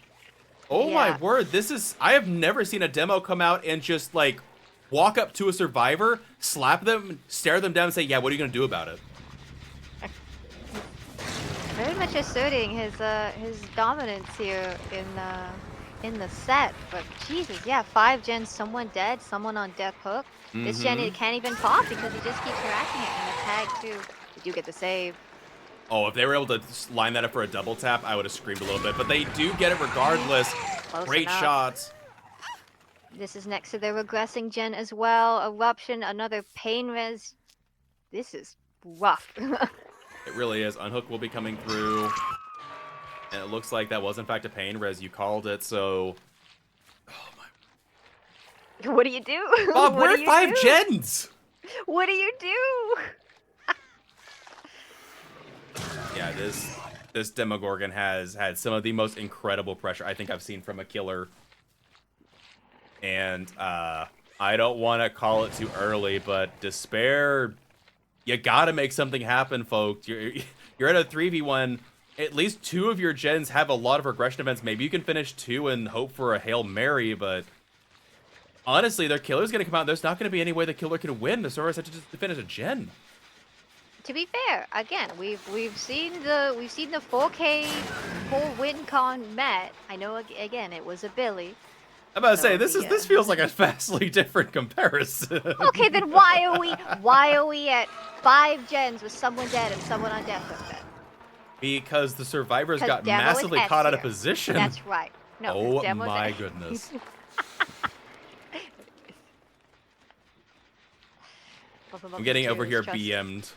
[SPEAKER 1] Oh
[SPEAKER 2] Yeah.
[SPEAKER 1] my word. I have never seen a demo come out and just like walk up to a survivor, slap them, stare them down, and say, "Yeah, what are you gonna do about it?"
[SPEAKER 2] Very much asserting his dominance here in the set. But Jesus, yeah, 5 gens, someone dead, someone on death hook. This gen it can't even pop because he just keeps harassing it, and the tag too. You do get the save.
[SPEAKER 1] Oh, if they were able to line that up for a double tap, I would have screamed a little bit. But they do get it regardless.
[SPEAKER 2] Close
[SPEAKER 1] Great
[SPEAKER 2] enough.
[SPEAKER 1] shots.
[SPEAKER 2] This is next to the regressing gen as well. Eruption, another pain res. This is rough.
[SPEAKER 1] It really is. Unhook will be coming through. And it looks like that was, in fact, a pain res. You called it, so... Oh, my...
[SPEAKER 2] What do you do?
[SPEAKER 1] Bob,
[SPEAKER 2] What
[SPEAKER 1] we're
[SPEAKER 2] do you
[SPEAKER 1] 5
[SPEAKER 2] do?
[SPEAKER 1] gens!
[SPEAKER 2] What do you do?
[SPEAKER 1] Yeah, this Demogorgon has had some of the most incredible pressure I think I've seen from a killer. And I don't want to call it too early, but Despair, you gotta make something happen, folks. You're at a 3v1. At least 2 of your gens have a lot of regression events. Maybe you can finish 2 and hope for a Hail Mary, but honestly, their killer's gonna come out. There's not gonna be any way the killer can win. The Soros have to just finish a gen.
[SPEAKER 2] To be fair, again, we've seen the 4K full win con met. I know again it was a Billy.
[SPEAKER 1] I'm about to say this feels like a vastly different comparison.
[SPEAKER 2] Okay, then why are we at 5 gens with someone dead and someone on death hook then?
[SPEAKER 1] Because the survivors
[SPEAKER 2] 'Cause
[SPEAKER 1] got
[SPEAKER 2] Demo
[SPEAKER 1] massively
[SPEAKER 2] is
[SPEAKER 1] caught out
[SPEAKER 2] here.
[SPEAKER 1] of position.
[SPEAKER 2] That's right. No, 'cause
[SPEAKER 1] oh
[SPEAKER 2] Demo's
[SPEAKER 1] my
[SPEAKER 2] S.
[SPEAKER 1] goodness. I'm getting over here BM'd.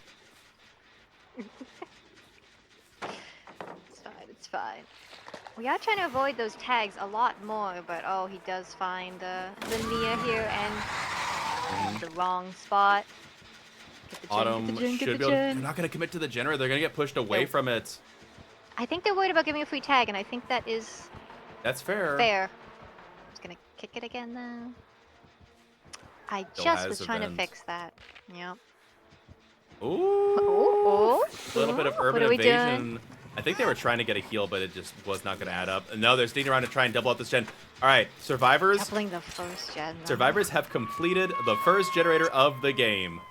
[SPEAKER 2] It's fine, it's fine. We are trying to avoid those tags a lot more, but oh, he does find the Nia here and the wrong spot. Get the gen,
[SPEAKER 1] Autumn
[SPEAKER 2] get the gen,
[SPEAKER 1] should
[SPEAKER 2] get
[SPEAKER 1] be
[SPEAKER 2] the
[SPEAKER 1] able to,
[SPEAKER 2] gen.
[SPEAKER 1] they're not going to commit to the generator. They're going to get pushed away from it.
[SPEAKER 2] I think they're worried about giving a free tag, and I think that is
[SPEAKER 1] That's fair.
[SPEAKER 2] fair. I'm just gonna kick it again though. I
[SPEAKER 1] Still
[SPEAKER 2] just
[SPEAKER 1] has
[SPEAKER 2] was trying
[SPEAKER 1] event.
[SPEAKER 2] to fix that. Yep.
[SPEAKER 1] Ooh.
[SPEAKER 2] Oh,
[SPEAKER 1] A little bit of urban
[SPEAKER 2] what are we
[SPEAKER 1] invasion.
[SPEAKER 2] doing?
[SPEAKER 1] I think they were trying to get a heal, but it just was not going to add up. And no, they're sneaking around to try and double up this gen. All right, survivors.
[SPEAKER 2] Doubling the first gen. though.
[SPEAKER 1] Survivors have completed the first generator of the game.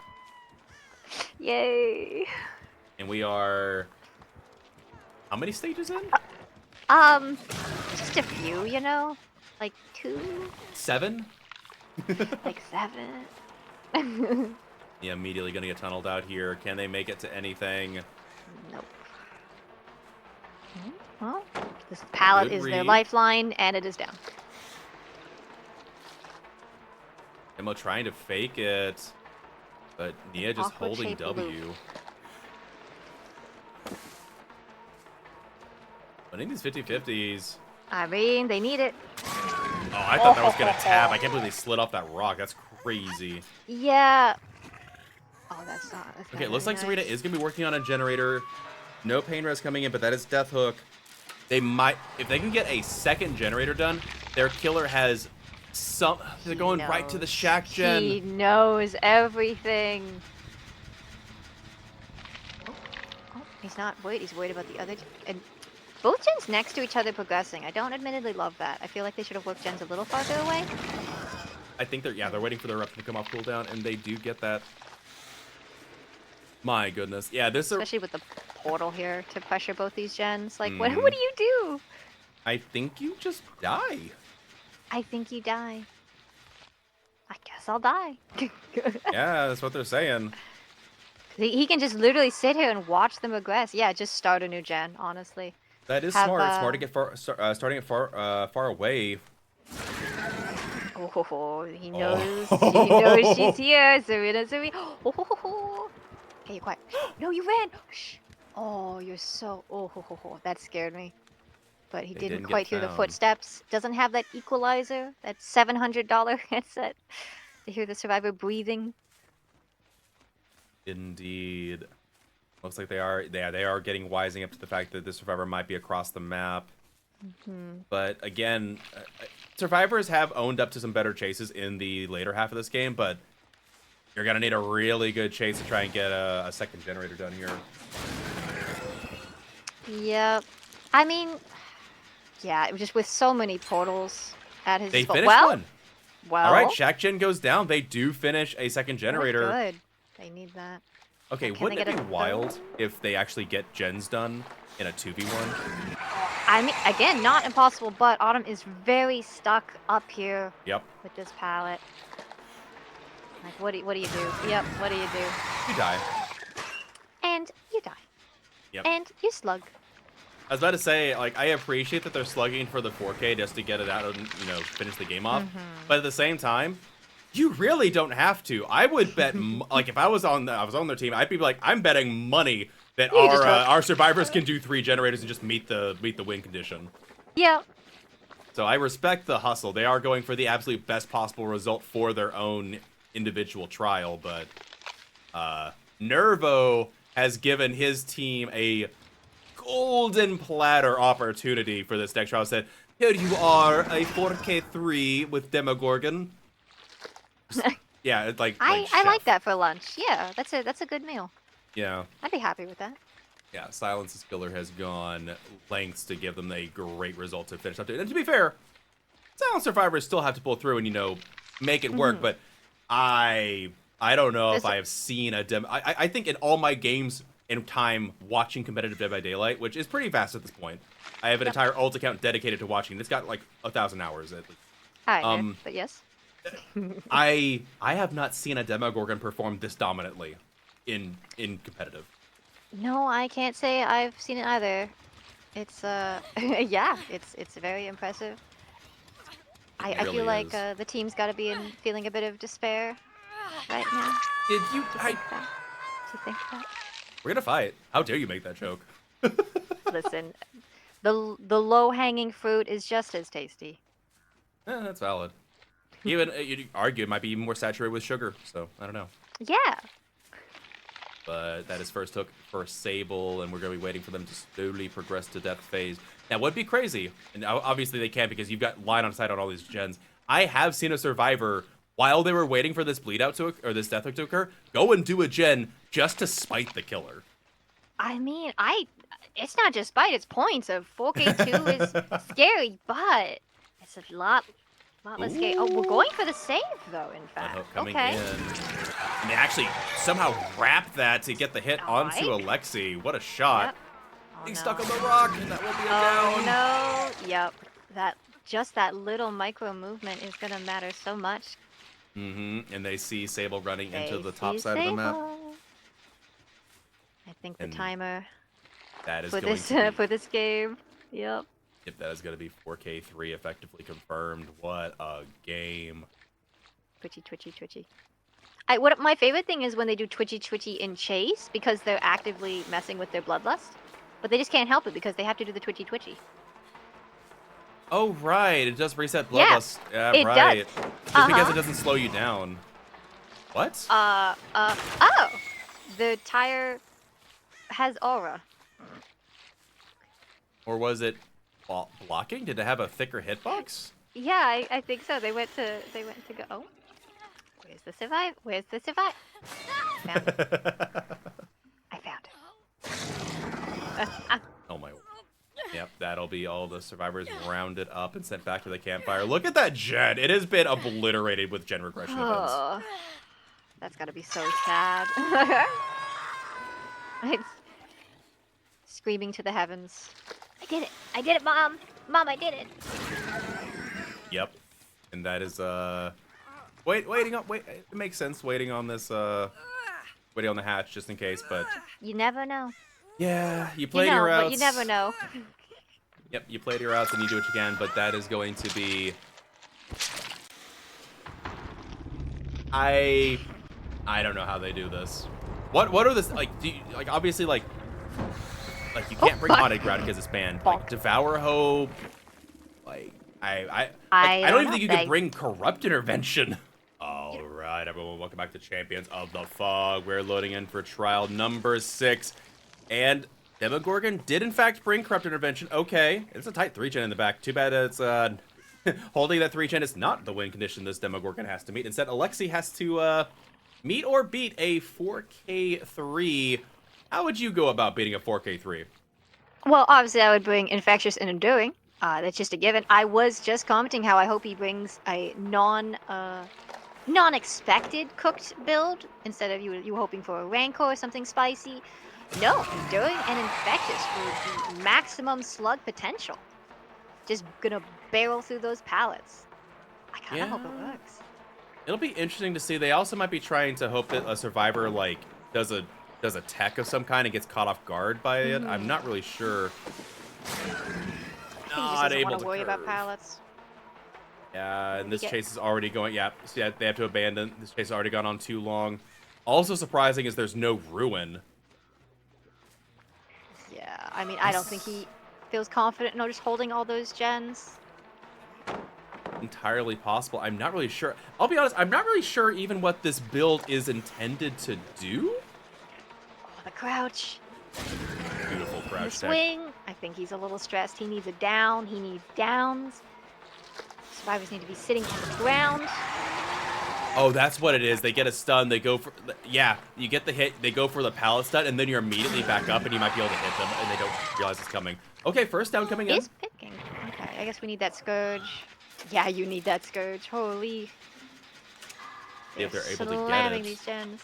[SPEAKER 2] Yay.
[SPEAKER 1] And we are... How many stages in?
[SPEAKER 2] Just a few, you know? Like 2,
[SPEAKER 1] 7?
[SPEAKER 2] like 7.
[SPEAKER 1] Yeah, immediately going to get tunneled out here. Can they make it to anything?
[SPEAKER 2] Nope. Well, this pallet
[SPEAKER 1] Good
[SPEAKER 2] is their
[SPEAKER 1] read.
[SPEAKER 2] lifeline, and it is down.
[SPEAKER 1] Demo trying to fake it, but Nia just
[SPEAKER 2] Awkward
[SPEAKER 1] holding
[SPEAKER 2] shaped
[SPEAKER 1] W.
[SPEAKER 2] loop.
[SPEAKER 1] Winning these 50-50s.
[SPEAKER 2] I mean, they need it.
[SPEAKER 1] Oh, I thought that was going to tap. I can't believe they slid off that rock. That's crazy.
[SPEAKER 2] Yeah. Oh, that's not. That's
[SPEAKER 1] Okay, it
[SPEAKER 2] not
[SPEAKER 1] looks like
[SPEAKER 2] very
[SPEAKER 1] Sarita
[SPEAKER 2] nice.
[SPEAKER 1] is going to be working on a generator. No pain res coming in, but that is Death Hook. They might, if they can get a second generator done, their killer has some. They're going right to the Shack gen.
[SPEAKER 2] He knows everything. Oh, he's not worried. He's worried about the other. And both gens next to each other progressing. I don't admittedly love that. I feel like they should have worked gens a little farther away.
[SPEAKER 1] I think they're waiting for the eruption to come off cooldown, and they do get that. My goodness, yeah, this is.
[SPEAKER 2] Especially with the portal here to pressure both these gens. Like, what
[SPEAKER 1] Mhm.
[SPEAKER 2] do you do?
[SPEAKER 1] I think you just die.
[SPEAKER 2] I think you die. I guess I'll die.
[SPEAKER 1] Yeah, that's what they're saying.
[SPEAKER 2] He can just literally sit here and watch them regress. Yeah, just start a new gen, honestly.
[SPEAKER 1] That is
[SPEAKER 2] Have,
[SPEAKER 1] smart. It's smart to get starting it far away.
[SPEAKER 2] Oh, he knows. He knows she's here. Serena. Oh. Okay, you're quiet. No, you ran. Shh. Oh, you're so. Oh, that scared me. But he
[SPEAKER 1] They
[SPEAKER 2] didn't
[SPEAKER 1] didn't get
[SPEAKER 2] quite hear the
[SPEAKER 1] found.
[SPEAKER 2] footsteps. Doesn't have that equalizer, that $700 headset to hear the survivor breathing.
[SPEAKER 1] Indeed. Looks like they are. Yeah, they are getting wising up to the fact that the survivor might be across the map. But again, survivors have owned up to some better chases in the later half of this game, but you're gonna need a really good chase to try and get a second generator done here.
[SPEAKER 2] Yep. I mean, yeah, it was just with so many portals at his
[SPEAKER 1] They
[SPEAKER 2] disposal.
[SPEAKER 1] finished
[SPEAKER 2] Well,
[SPEAKER 1] one. All right,
[SPEAKER 2] Well,
[SPEAKER 1] Shack Gen goes down. They do finish a second generator.
[SPEAKER 2] good. They need that.
[SPEAKER 1] Okay,
[SPEAKER 2] Can
[SPEAKER 1] wouldn't
[SPEAKER 2] they
[SPEAKER 1] it
[SPEAKER 2] get
[SPEAKER 1] be
[SPEAKER 2] a
[SPEAKER 1] wild
[SPEAKER 2] third?
[SPEAKER 1] if they actually get gens done in a 2v1?
[SPEAKER 2] I mean, again, not impossible, but Autumn is very stuck up here
[SPEAKER 1] Yep.
[SPEAKER 2] with this pallet. Like, what do you do? Yep, what do you do?
[SPEAKER 1] You die.
[SPEAKER 2] And you die.
[SPEAKER 1] Yep.
[SPEAKER 2] And you slug.
[SPEAKER 1] I was about to say, like, I appreciate that they're slugging for the 4K just to get it out and, finish the game off. But at the same time, you really don't have to. I would bet, like, if I was on their team, I'd be like, I'm betting money that
[SPEAKER 2] You just hook.
[SPEAKER 1] our survivors can do 3 generators and just meet the win condition.
[SPEAKER 2] Yeah.
[SPEAKER 1] So I respect the hustle. They are going for the absolute best possible result for their own individual trial, but Nervo has given his team a golden platter opportunity for this next trial. Said, here you are, a 4K3 with Demogorgon. Yeah, it's like
[SPEAKER 2] I
[SPEAKER 1] chef.
[SPEAKER 2] like that for lunch. Yeah, that's a good meal.
[SPEAKER 1] Yeah.
[SPEAKER 2] I'd be happy with that.
[SPEAKER 1] Yeah, Silence's killer has gone lengths to give them a great result to finish up to. And to be fair, Silence survivors still have to pull through and, make it work, but I don't know if I have seen a demo. I think in all my games in time watching competitive Dead by Daylight, which is pretty fast at this point, I have an entire alt account dedicated to watching. It's got like 1,000 hours at least.
[SPEAKER 2] Alright, but yes.
[SPEAKER 1] I have not seen a Demogorgon perform this dominantly in competitive.
[SPEAKER 2] No, I can't say I've seen it either. It's yeah, it's very impressive. I
[SPEAKER 1] really
[SPEAKER 2] feel like
[SPEAKER 1] is.
[SPEAKER 2] the team's got to be feeling a bit of despair right now.
[SPEAKER 1] Did you?
[SPEAKER 2] Do you think that? Do you think that?
[SPEAKER 1] We're gonna fight. How dare you make that joke?
[SPEAKER 2] Listen, the low-hanging fruit is just as tasty.
[SPEAKER 1] That's valid. Even you'd argue it might be even more saturated with sugar. So I don't know.
[SPEAKER 2] Yeah.
[SPEAKER 1] But that is first hook for Sable, and we're going to be waiting for them to slowly progress to death phase. Now, what'd be crazy, and obviously they can't because you've got line on sight on all these gens. I have seen a survivor, while they were waiting for this bleed out to or this death hook to occur, go and do a gen just to spite the killer.
[SPEAKER 2] I mean, it's not just bite, it's points. Of 4K2 is scary, but it's a lot less scary. Oh, we're going for the save, though, in fact.
[SPEAKER 1] Coming
[SPEAKER 2] okay.
[SPEAKER 1] in. And they actually somehow wrapped that to get the hit onto Alexi. What a shot.
[SPEAKER 2] Yep. Oh,
[SPEAKER 1] He's
[SPEAKER 2] no.
[SPEAKER 1] stuck on the rock, and that will be a
[SPEAKER 2] Oh,
[SPEAKER 1] down.
[SPEAKER 2] no. Yep. Just that little micro movement is going to matter so much.
[SPEAKER 1] And they see Sable running into the
[SPEAKER 2] They
[SPEAKER 1] top
[SPEAKER 2] see
[SPEAKER 1] side of the map.
[SPEAKER 2] Sable. I think the
[SPEAKER 1] And
[SPEAKER 2] timer
[SPEAKER 1] that is
[SPEAKER 2] for
[SPEAKER 1] going
[SPEAKER 2] this
[SPEAKER 1] to be,
[SPEAKER 2] for this game. Yep.
[SPEAKER 1] if that is going to be 4K3 effectively confirmed. What a game.
[SPEAKER 2] Twitchy. What my favorite thing is when they do twitchy in chase because they're actively messing with their bloodlust, but they just can't help it because they have to do the twitchy.
[SPEAKER 1] Oh, right. It does reset
[SPEAKER 2] Yeah,
[SPEAKER 1] bloodlust. Yeah,
[SPEAKER 2] it
[SPEAKER 1] right.
[SPEAKER 2] does.
[SPEAKER 1] Just because it doesn't slow you down. What?
[SPEAKER 2] Oh! The tire has aura.
[SPEAKER 1] Or was it blocking? Did it have a thicker hitbox?
[SPEAKER 2] Yeah, I think so. They went to go. Oh, where's the survive? Found it. I found it.
[SPEAKER 1] Oh my. Yep, that'll be all the survivors rounded up and sent back to the campfire. Look at that gen. It has been obliterated with gen regression events.
[SPEAKER 2] Oh, that's gotta be so sad. It's screaming to the heavens. I did it, Mom! Mom, I did it!
[SPEAKER 1] Yep. And that is, waiting on, it makes sense waiting on this, waiting on the hatch just in case, but.
[SPEAKER 2] You never know.
[SPEAKER 1] Yeah, you played your routes.
[SPEAKER 2] But you never know.
[SPEAKER 1] Yep, you played your routes and you do what you can, but that is going to be. I don't know how they do this. What are this, like, obviously, like you can't bring Haunted Ground because it's banned. Like, Devour Hope, like, I don't even think you can bring Corrupt Intervention. All right, everyone, welcome back to Champions of the Fog. We're loading in for trial number 6. And Demogorgon did, in fact, bring Corrupt Intervention. Okay, it's a tight 3-gen in the back. Too bad it's, holding that 3-gen is not the win condition this Demogorgon has to meet. Instead, Alexi has to, meet or beat a 4K3. How would you go about beating a 4K3?
[SPEAKER 2] Well, obviously I would bring Infectious and Enduring. That's just a given. I was just commenting how I hope he brings a non-expected cooked build instead of you hoping for a rancor or something spicy. No, enduring and infectious for the maximum slug potential. Just gonna barrel through those pallets. I kind of hope it
[SPEAKER 1] Yeah.
[SPEAKER 2] works.
[SPEAKER 1] It'll be interesting to see. They also might be trying to hope that a survivor like does a tech of some kind and gets caught off guard by it. I'm not really sure.
[SPEAKER 2] I think he just
[SPEAKER 1] Not
[SPEAKER 2] doesn't want
[SPEAKER 1] able
[SPEAKER 2] to
[SPEAKER 1] to
[SPEAKER 2] worry about
[SPEAKER 1] curve.
[SPEAKER 2] pallets.
[SPEAKER 1] Yeah, and
[SPEAKER 2] Maybe
[SPEAKER 1] this
[SPEAKER 2] get
[SPEAKER 1] chase is already going. Yeah, so yeah, they have to abandon. This chase has already gone on too long. Also surprising is there's no ruin.
[SPEAKER 2] Yeah, I mean, I don't think
[SPEAKER 1] That's
[SPEAKER 2] he feels confident in just holding all those gens.
[SPEAKER 1] entirely possible. I'm not really sure. I'll be honest. I'm not really sure even what this build is intended to do.
[SPEAKER 2] Oh, the crouch.
[SPEAKER 1] Beautiful
[SPEAKER 2] The
[SPEAKER 1] crouch tech.
[SPEAKER 2] swing. I think he's a little stressed. He needs a down. He needs downs. Survivors need to be sitting on the ground.
[SPEAKER 1] Oh, that's what it is. They get a stun. They go for yeah. You get the hit. They go for the pallet stun, and then you're immediately back up, and you might be able to hit them, and they don't realize it's coming. Okay, first down coming in.
[SPEAKER 2] Is picking. Okay, I guess we need that scourge. Yeah, you need that scourge. Holy.
[SPEAKER 1] See if they're able to get
[SPEAKER 2] slamming
[SPEAKER 1] it.
[SPEAKER 2] these gens.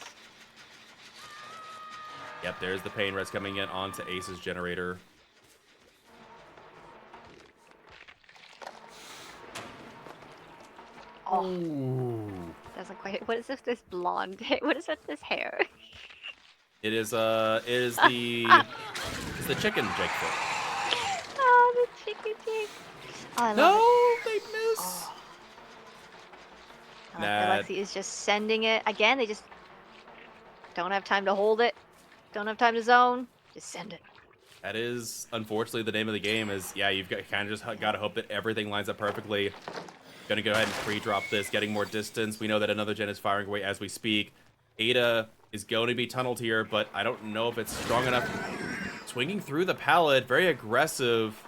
[SPEAKER 1] Yep, there's the pain res coming in onto Ace's generator.
[SPEAKER 2] Oh,
[SPEAKER 1] Ooh.
[SPEAKER 2] doesn't quite. What is this blonde? What is this hair?
[SPEAKER 1] It is it's the chicken Jake foot.
[SPEAKER 2] Oh, the chicken chick. Oh, I love
[SPEAKER 1] No,
[SPEAKER 2] it.
[SPEAKER 1] they miss.
[SPEAKER 2] Oh.
[SPEAKER 1] Nah,
[SPEAKER 2] Alexi is just sending it. Again, they just don't have time to hold it. Don't have time to zone. Just send it.
[SPEAKER 1] that is unfortunately the name of the game. Is yeah, you've got kind of just got to hope that everything lines up perfectly. Gonna go ahead and pre-drop this, getting more distance. We know that another gen is firing away as we speak. Ada is going to be tunneled here, but I don't know if it's strong enough. Swinging through the pallet, very aggressive.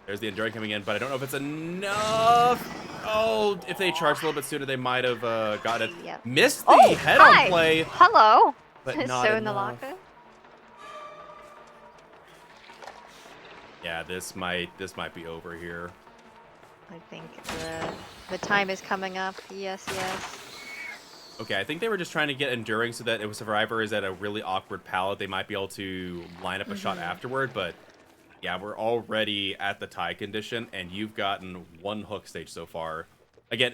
[SPEAKER 1] There's the enduring coming in, but I don't know if it's enough. Oh, if they charged a little bit sooner, they might have got it.
[SPEAKER 2] Yep.
[SPEAKER 1] Missed the
[SPEAKER 2] Oh,
[SPEAKER 1] head-on
[SPEAKER 2] hi.
[SPEAKER 1] play,
[SPEAKER 2] Hello.
[SPEAKER 1] but
[SPEAKER 2] So
[SPEAKER 1] not
[SPEAKER 2] in the
[SPEAKER 1] enough.
[SPEAKER 2] locker.
[SPEAKER 1] Yeah, this might be over here.
[SPEAKER 2] I think the time is coming up. Yes, yes.
[SPEAKER 1] Okay, I think they were just trying to get enduring so that if a survivor is at a really awkward pallet, they might be able to line up a shot afterward, but yeah, we're already at the tie condition, and you've gotten one hook stage so far. Again,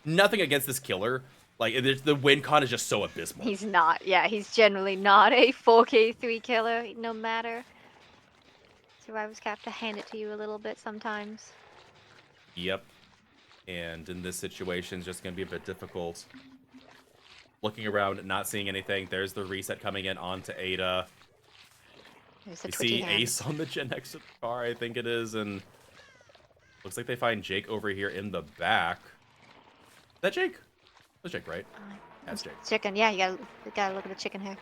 [SPEAKER 1] nothing against this killer. Like, the win con is just so abysmal.
[SPEAKER 2] He's not. Yeah, he's generally not a 4K3 killer, no matter. Survivors have to hand it to you a little bit sometimes.
[SPEAKER 1] Yep. And in this situation, it's just going to be a bit difficult. Looking around, not seeing anything. There's the reset coming in onto Ada.
[SPEAKER 2] There's the
[SPEAKER 1] We
[SPEAKER 2] twitchy
[SPEAKER 1] see
[SPEAKER 2] hand.
[SPEAKER 1] Ace on the gen next to the car, I think it is, and looks like they find Jake over here in the back. Is that Jake? That's Jake, right? That's Jake.
[SPEAKER 2] Chicken, yeah, you gotta look at the chicken here.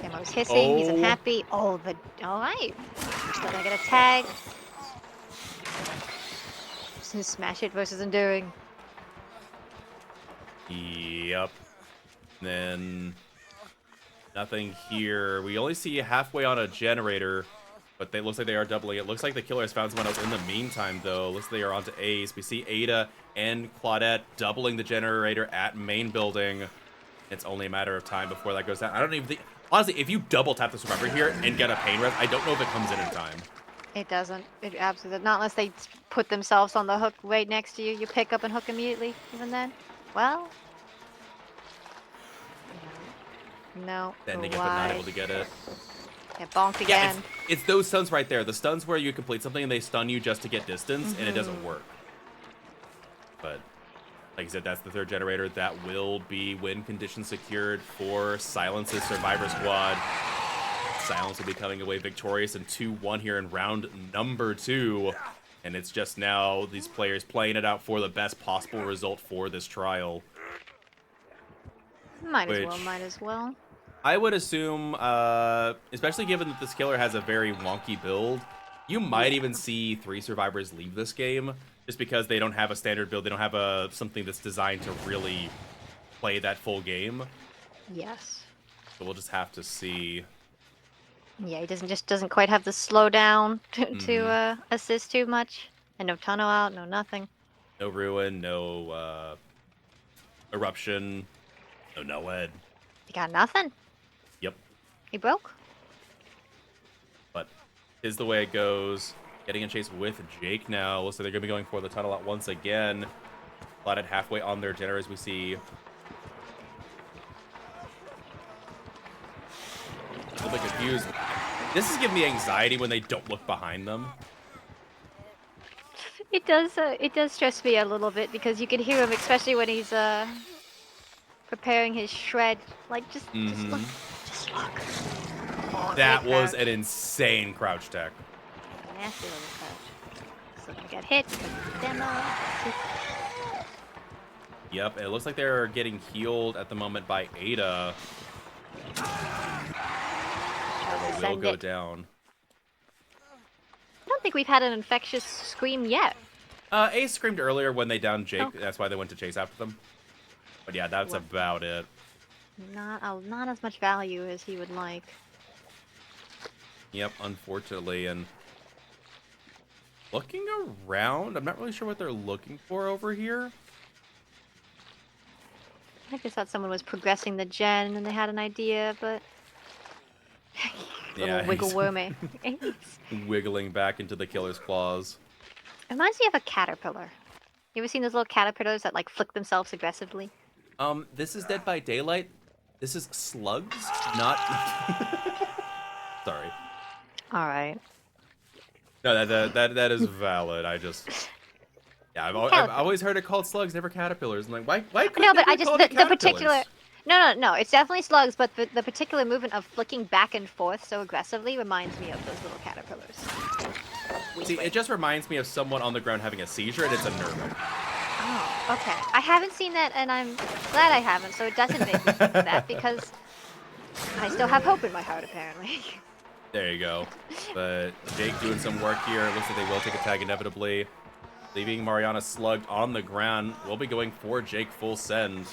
[SPEAKER 2] Demo's hissing, he's
[SPEAKER 1] Oh.
[SPEAKER 2] unhappy. Oh, alright. Still gonna get a tag. Smash it versus enduring.
[SPEAKER 1] Yep. Then nothing here. We only see halfway on a generator, but it looks like they are doubling it. Looks like the killer has found someone else in the meantime, though. Looks like they are onto Ace. We see Ada and Claudette doubling the generator at main building. It's only a matter of time before that goes down. I don't even think... Honestly, if you double tap the survivor here and get a pain res, I don't know if it comes in time.
[SPEAKER 2] It doesn't. It absolutely not unless they put themselves on the hook right next to you. You pick up and hook immediately. Even then, well, no.
[SPEAKER 1] Sending
[SPEAKER 2] go
[SPEAKER 1] it, but not
[SPEAKER 2] wide.
[SPEAKER 1] able to get it.
[SPEAKER 2] Get bonked
[SPEAKER 1] Yeah,
[SPEAKER 2] again.
[SPEAKER 1] it's those stuns right there. The stuns where you complete something and they stun you just to get distance, and it doesn't work. But, like I said, that's the third generator. That will be win condition secured for Silence's Survivor Squad. Silence will be coming away victorious in 2-1 here in round number 2. And it's just now these players playing it out for the best possible result for this trial.
[SPEAKER 2] Might as well.
[SPEAKER 1] I would assume, especially given that this killer has a very wonky build, you might even see 3 survivors leave this game just because they don't have a standard build. They don't have something that's designed to really play that full game.
[SPEAKER 2] Yes.
[SPEAKER 1] So we'll just have to see.
[SPEAKER 2] Yeah, he doesn't quite have the slowdown to
[SPEAKER 1] Mhm.
[SPEAKER 2] assist too much, and no tunnel out, no nothing.
[SPEAKER 1] No ruin, no eruption, no Noed.
[SPEAKER 2] He got nothing.
[SPEAKER 1] Yep.
[SPEAKER 2] He broke.
[SPEAKER 1] But is the way it goes. Getting in chase with Jake now. Looks like they're going to be going for the tunnel out once again. Plotted halfway on their generator as we see. A little bit confused. This is giving me anxiety when they don't look behind them.
[SPEAKER 2] It does stress me a little bit because you can hear him, especially when he's preparing his shred. Like just look, just look. Oh,
[SPEAKER 1] That
[SPEAKER 2] great
[SPEAKER 1] was
[SPEAKER 2] crouch.
[SPEAKER 1] an insane crouch tech.
[SPEAKER 2] Nasty little crouch. So I got hit because of the demo.
[SPEAKER 1] Yep, it looks like they're getting healed at the moment by Ada. Trevor will go down.
[SPEAKER 2] I don't think we've had an infectious scream yet.
[SPEAKER 1] Ace screamed earlier when they downed Jake.
[SPEAKER 2] Oh.
[SPEAKER 1] That's why they went to chase after them. But yeah, that's about it.
[SPEAKER 2] Not as much value as he would like.
[SPEAKER 1] Yep, unfortunately. And looking around, I'm not really sure what they're looking for over here.
[SPEAKER 2] I just thought someone was progressing the gen and they had an idea, but
[SPEAKER 1] Yeah,
[SPEAKER 2] little wiggle wormy.
[SPEAKER 1] Wiggling back into the killer's claws.
[SPEAKER 2] Reminds me of a caterpillar. You ever seen those little caterpillars that like flick themselves aggressively?
[SPEAKER 1] This is Dead by Daylight. This is slugs, not. Sorry.
[SPEAKER 2] All right.
[SPEAKER 1] No, that is valid. I just. Yeah, I've always heard it called slugs, never caterpillars. I'm like, why couldn't
[SPEAKER 2] No, but
[SPEAKER 1] they
[SPEAKER 2] I
[SPEAKER 1] be
[SPEAKER 2] just
[SPEAKER 1] called
[SPEAKER 2] the
[SPEAKER 1] caterpillars?
[SPEAKER 2] particular. No. It's definitely slugs, but the particular movement of flicking back and forth so aggressively reminds me of those little caterpillars.
[SPEAKER 1] See, it just reminds me of someone on the ground having a seizure, and it's a nerve.
[SPEAKER 2] Oh, okay. I haven't seen that, and I'm glad I haven't, so it doesn't make me think of that, because I still have hope in my heart, apparently.
[SPEAKER 1] There you go. But Jake doing some work here. Looks like they will take a tag inevitably. Leaving Mariana slugged on the ground. We'll be going for Jake full send.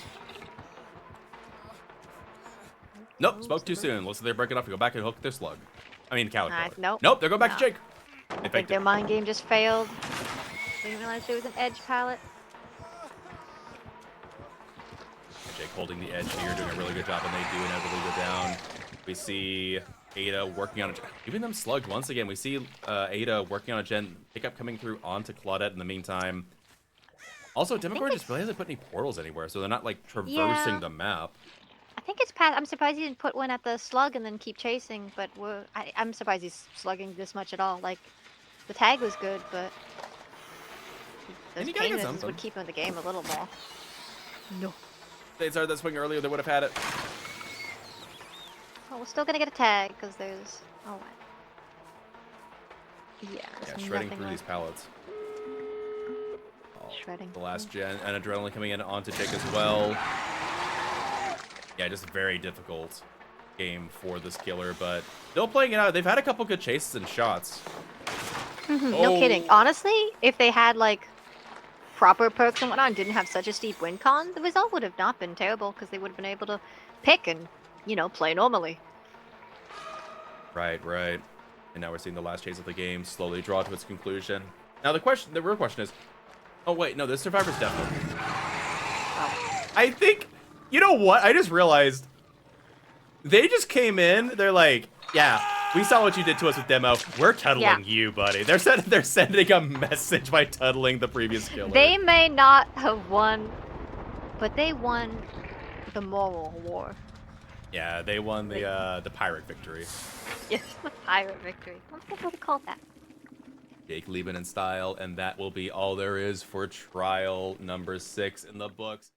[SPEAKER 1] Nope, spoke too soon. Looks like they're breaking off to go back and hook their slug. I mean, Calico.
[SPEAKER 2] Nope.
[SPEAKER 1] They're going back to Jake.
[SPEAKER 2] I think their mind game just failed. They didn't realize there was an edge palette.
[SPEAKER 1] Jake holding the edge here, doing a really good job, and they do inevitably go down. We see Ada working on a giving them slugged once again. We see Ada working on a gen pickup coming through onto Claudette in the meantime. Also, Demogorgon just really hasn't put any portals anywhere, so they're not like traversing the map.
[SPEAKER 2] I think it's past. I'm surprised he didn't put one at the slug and then keep chasing, but I'm surprised he's slugging this much at all. Like, the tag was good, but those pain resistance would keep him in the game a little more. No.
[SPEAKER 1] If they started that swing earlier, they would have had it.
[SPEAKER 2] Oh, we're still gonna get a tag because there's. Oh, yeah.
[SPEAKER 1] Shredding through these pallets.
[SPEAKER 2] Shredding.
[SPEAKER 1] The last gen and adrenaline coming in onto Jake as well. Yeah, just very difficult game for this killer, but still playing it out. They've had a couple good chases and shots.
[SPEAKER 2] No kidding. Honestly, if they had like proper perks and whatnot and didn't have such a steep win con, the result would have not been terrible because they would have been able to pick and, you know, play normally.
[SPEAKER 1] Right. And now we're seeing the last chase of the game slowly draw to its conclusion. Now the real question is, oh wait, no, this Survivor's definitely.
[SPEAKER 2] Oh.
[SPEAKER 1] I think, you know what? I just realized they just came in. They're like, yeah, we saw what you did to us with demo. We're tuddling you, buddy. They're sending a message by tuddling the previous killer.
[SPEAKER 2] They may not have won, but they won the moral war.
[SPEAKER 1] Yeah, they won the pirate victory.
[SPEAKER 2] Yes, the pirate victory. What would they call that?
[SPEAKER 1] Jake leaving in style, and that will be all there is for trial number 6 in the books.